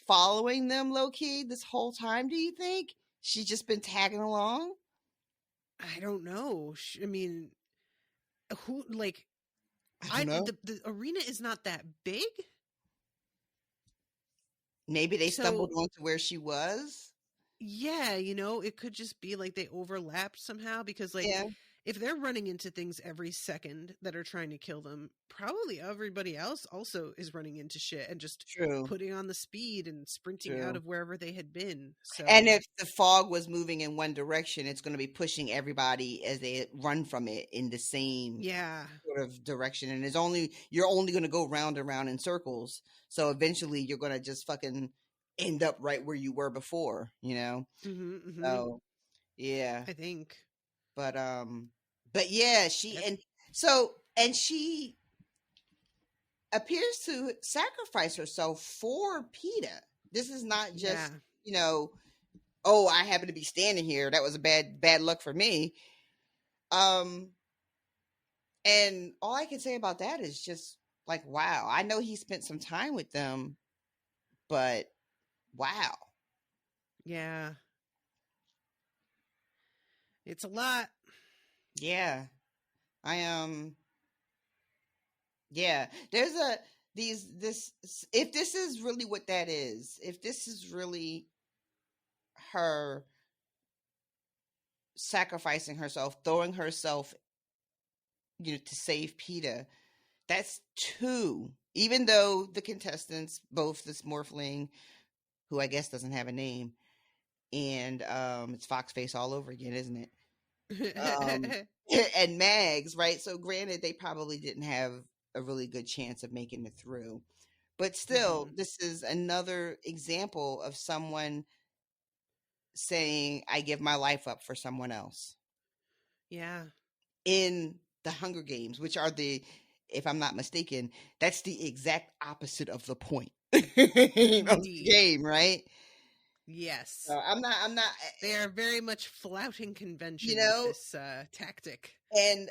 following them low key this whole time, do you think? She just been tagging along? I don't know. I mean, who, like, I don't know. the arena is not that big. Maybe they So- stumbled onto where she was. Yeah, you know, it could just be like they overlapped somehow because, like, Yeah. if they're running into things every second that are trying to kill them, probably everybody else also is running into shit and just True. putting on the speed and sprinting True. out of wherever they had been. So, And if the fog was moving in one direction, it's going to be pushing everybody as they run from it in the same yeah, sort of direction. And you're only going to go round and round in circles. So eventually you're going to just fucking end up right where you were before, you know? So yeah. I think. But yeah, she appears to sacrifice herself for Peeta. This is not just, Yeah. you know, oh, I happen to be standing here. That was a bad luck for me. And all I can say about that is just like, wow. I know he spent some time with them, but wow. Yeah. It's a lot. Yeah. Yeah. There's if this is really what that is, if this is really her sacrificing herself, throwing herself, you know, to save Peeta, that's two. Even though the contestants, both this Morphling, who I guess doesn't have a name, and it's Foxface all over again, isn't it? And Mags, right? So granted, they probably didn't have a really good chance of making it through. But still, this is another example of someone saying, I give my life up for someone else. Yeah. In the Hunger Games, which are if I'm not mistaken, that's the exact opposite of the point of the game, right? Yes. So I'm not. They are very much flouting convention, you know, with this tactic. And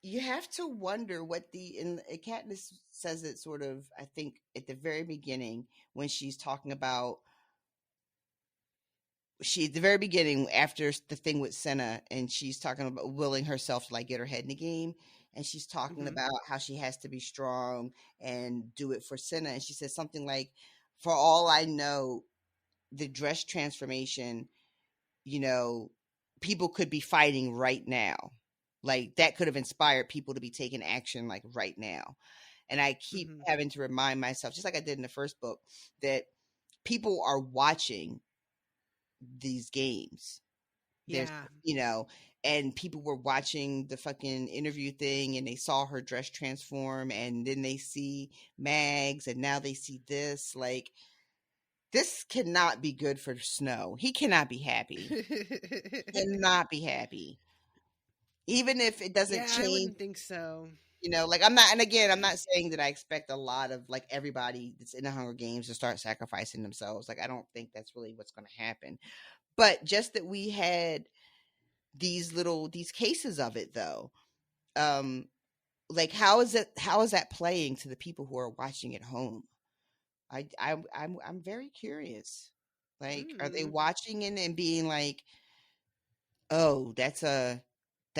you have to wonder what Katniss says it sort of, I think, at the very beginning when she's talking about at the very beginning after the thing with Senna, and she's talking about willing herself to like get her head in the game, and she's talking about how she has to be strong and do it for Senna, and she says something like, for all I know, the dress transformation, you know, people could be fighting right now. Like that could have inspired people to be taking action like right now. And I keep having to remind myself, just like I did in the first book, that people are watching these games. Yeah. You know, and people were watching the fucking interview thing and they saw her dress transform, and then they see Mags, and now they see this. Like, this cannot be good for Snow. He cannot be happy. Cannot be happy. Even if it doesn't change. I wouldn't think so. You know, like I'm not saying that I expect a lot of like everybody that's in the Hunger Games to start sacrificing themselves. Like, I don't think that's really what's going to happen. But just that we had these cases of it though. like, how is that playing to the people who are watching at home? I'm very curious. Like, are they watching it and being like, oh, that's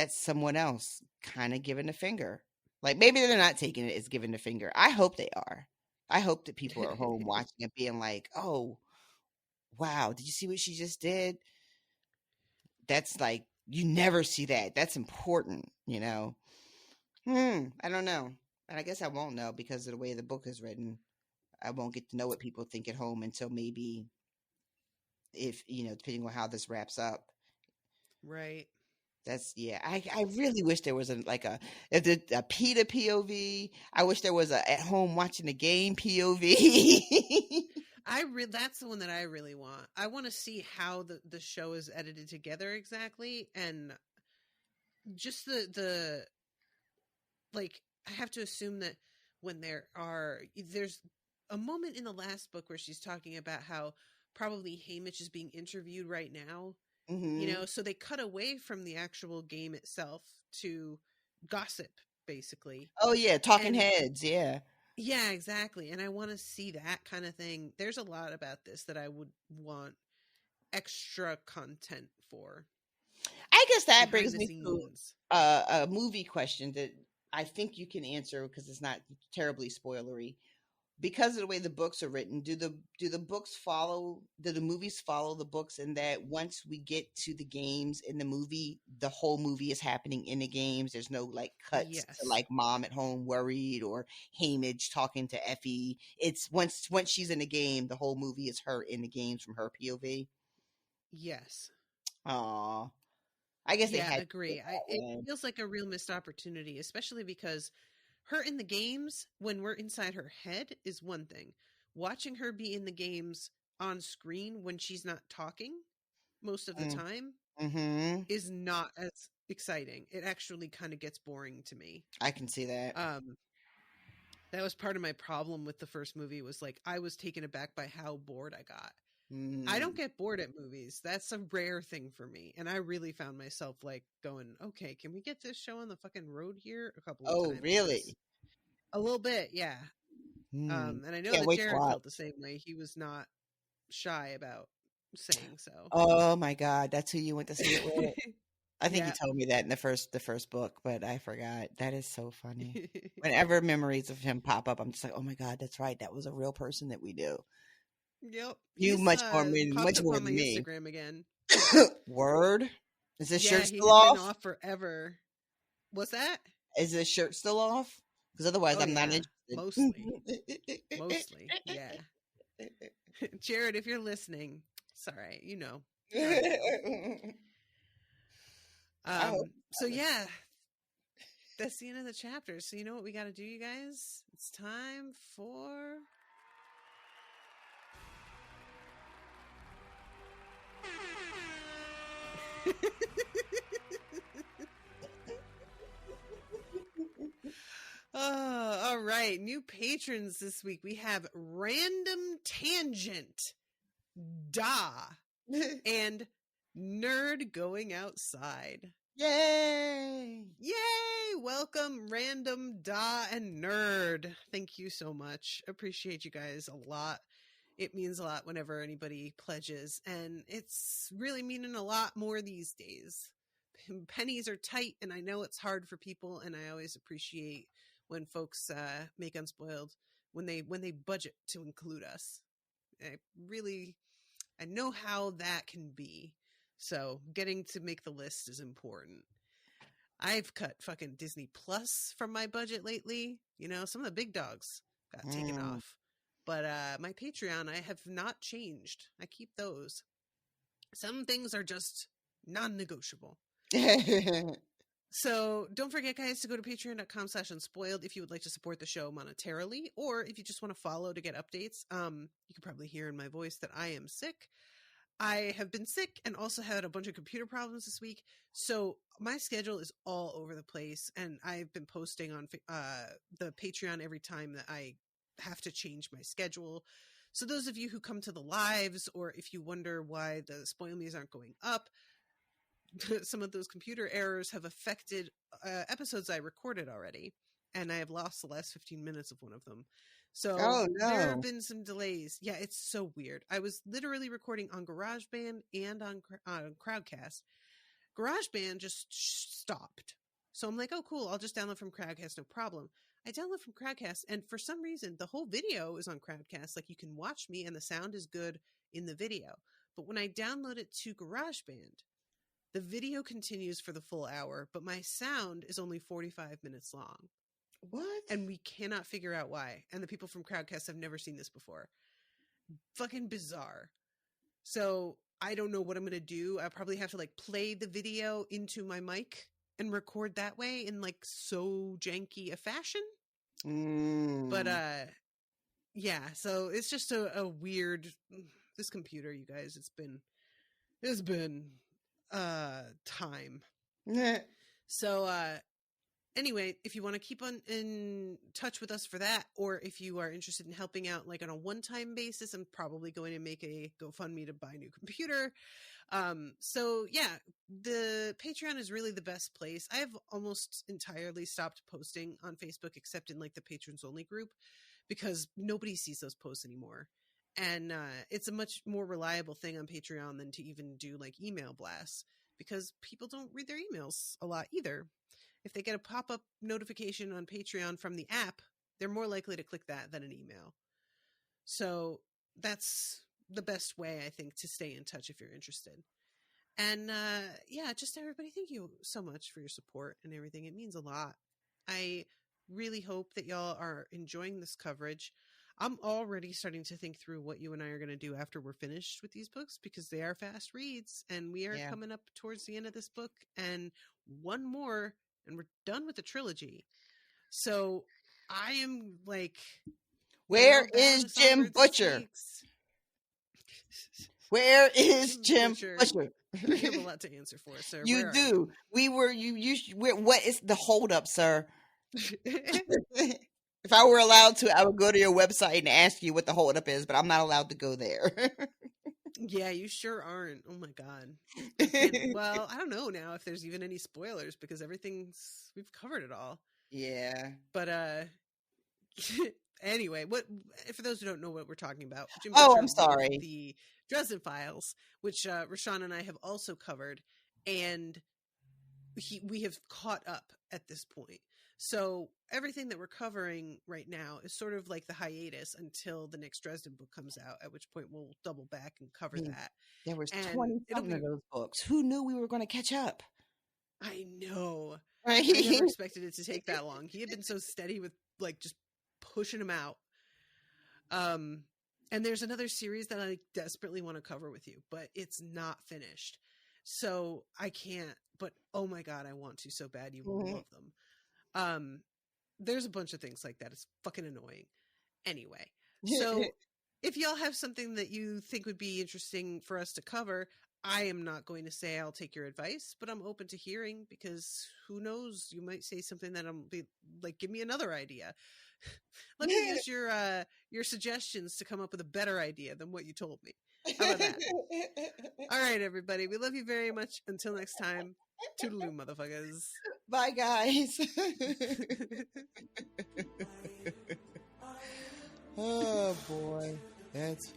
someone else kind of giving a finger? Like, maybe they're not taking it as giving a finger. I hope they are. I hope that people are home watching it being like, oh, wow, did you see what she just did? That's like, you never see that. That's important, you know? I don't know. And I guess I won't know because of the way the book is written. I won't get to know what people think at home until maybe, if, depending on how this wraps up. Right. That's, yeah. I really wish there was a Peeta POV. I wish there was a at home watching the game POV. That's the one that I really want. I want to see how the show is edited together exactly, and just the like, I have to assume that when there's a moment in the last book where she's talking about how probably Haymitch is being interviewed right now. So they cut away from the actual game itself to gossip, basically. Oh yeah, talking heads, yeah. Yeah, exactly. And I want to see that kind of thing. There's a lot about this that I would want extra content for. I guess that brings me to a movie question that I think you can answer because it's not terribly spoilery. Because of the way the books are written, do the movies follow the books in that once we get to the games in the movie, the whole movie is happening in the games? There's no like cuts to like mom at home worried or Haymitch talking to Effie. It's once she's in the game, the whole movie is her in the games from her POV. Yes. Aw. I guess they had agree. It feels like a real missed opportunity, especially because her in the games, when we're inside her head, is one thing. Watching her be in the games on screen when she's not talking most of the time is not as exciting. It actually kind of gets boring to me. I can see that. That was part of my problem with the first movie, was like, I was taken aback by how bored I got. I don't get bored at movies. That's a rare thing for me. And I really found myself like going, okay, can we get this show on the fucking road here a couple of times? Oh, really? A little bit, yeah. And I know that Jared felt the same way. He was not shy about saying so. Oh my God, that's who you went to see it with? I think you told me that in the first book, but I forgot. That is so funny. Whenever memories of him pop up, I'm just like, oh my God, that's right. That was a real person that we knew. Yep. You much more on than my me. Instagram again. Word? Is this shirt still he's off? Been off forever. What's that? Is this shirt still off? Because otherwise, I'm not interested. Mostly, yeah. Jared, if you're listening, sorry, you know. So yeah, that's the end of the chapter. So you know what we got to do, you guys? It's time for all right. New patrons this week. We have Random Tangent, Da, and Nerd Going Outside. Yay! Yay! Welcome, Random, Da, and Nerd. Thank you so much. Appreciate you guys a lot. It means a lot whenever anybody pledges, and it's really meaning a lot more these days. Pennies are tight, and I know it's hard for people, and I always appreciate when folks make Unspoiled, when they budget to include us. I know how that can be. So getting to make the list is important. I've cut fucking Disney Plus from my budget lately. You know, some of the big dogs got taken off. But my Patreon, I have not changed. I keep those. Some things are just non-negotiable. So don't forget, guys, to go to patreon.com/unspoiled if you would like to support the show monetarily, or if you just want to follow to get updates. You can probably hear in my voice that I am sick. I have been sick and also had a bunch of computer problems this week. So my schedule is all over the place, and I've been posting on the Patreon every time that I have to change my schedule. So those of you who come to the lives, or if you wonder why the spoil me's aren't going up, some of those computer errors have affected episodes I recorded already. and I have lost the last 15 minutes of one of them. So Oh, there have no. been some delays. Yeah, it's so weird. I was literally recording on GarageBand and on Crowdcast. GarageBand just stopped. So I'm like, oh, cool. I'll just download from Crowdcast. No problem. I download from Crowdcast, and for some reason, the whole video is on Crowdcast. Like, you can watch me, and the sound is good in the video. But when I download it to GarageBand, the video continues for the full hour, but my sound is only 45 minutes long. What? And we cannot figure out why. And the people from Crowdcast have never seen this before. Fucking bizarre. So I don't know what I'm going to do. I probably have to like play the video into my mic and record that way in like so janky a fashion. But yeah, so it's just a weird, this computer, you guys, it's been time. So anyway, if you want to keep on in touch with us for that, or if you are interested in helping out like on a one-time basis, I'm probably going to make a GoFundMe to buy a new computer. So yeah, the Patreon is really the best place. I've almost entirely stopped posting on Facebook except in like the patrons only group, because nobody sees those posts anymore. And it's a much more reliable thing on Patreon than to even do like email blasts, because people don't read their emails a lot either. If they get a pop-up notification on Patreon from the app, they're more likely to click that than an email. So that's the best way, I think, to stay in touch if you're interested. And yeah, just everybody, thank you so much for your support and everything. It means a lot. I really hope that y'all are enjoying this coverage. I'm already starting to think through what you and I are going to do after we're finished with these books, because they are fast reads, and we are coming up towards the end of this book and one more, and we're done with the trilogy. So I am like, where is Jim Butcher? Where is Jim Butcher? I have a lot to answer for, sir. You do. What is the holdup, sir? If I were allowed to, I would go to your website and ask you what the holdup is, but I'm not allowed to go there. Yeah, you sure aren't. Oh my God. Well, I don't know now if there's even any spoilers, because we've covered it all. Yeah. But anyway, for those who don't know what we're talking about, Jim I'm sorry. The Dresden Files, which Rashawn and I have also covered, and we have caught up at this point. So everything that we're covering right now is sort of like the hiatus until the next Dresden book comes out, at which point we'll double back and cover that. There was 20-something of those books. Who knew we were going to catch up? I know. Right? I never expected it to take that long. He had been so steady with like just pushing them out. And there's another series that I desperately want to cover with you, but it's not finished. So I can't, but oh my God, I want to so bad. You will love them. There's a bunch of things like that. It's fucking annoying. Anyway, so if y'all have something that you think would be interesting for us to cover, I am not going to say I'll take your advice, but I'm open to hearing, because who knows, you might say something that I'm be like, give me another idea. Let me use your suggestions to come up with a better idea than what you told me. How about that? All right, everybody. We love you very much. Until next time, toodaloo, motherfuckers. Bye, guys. Oh, boy. That's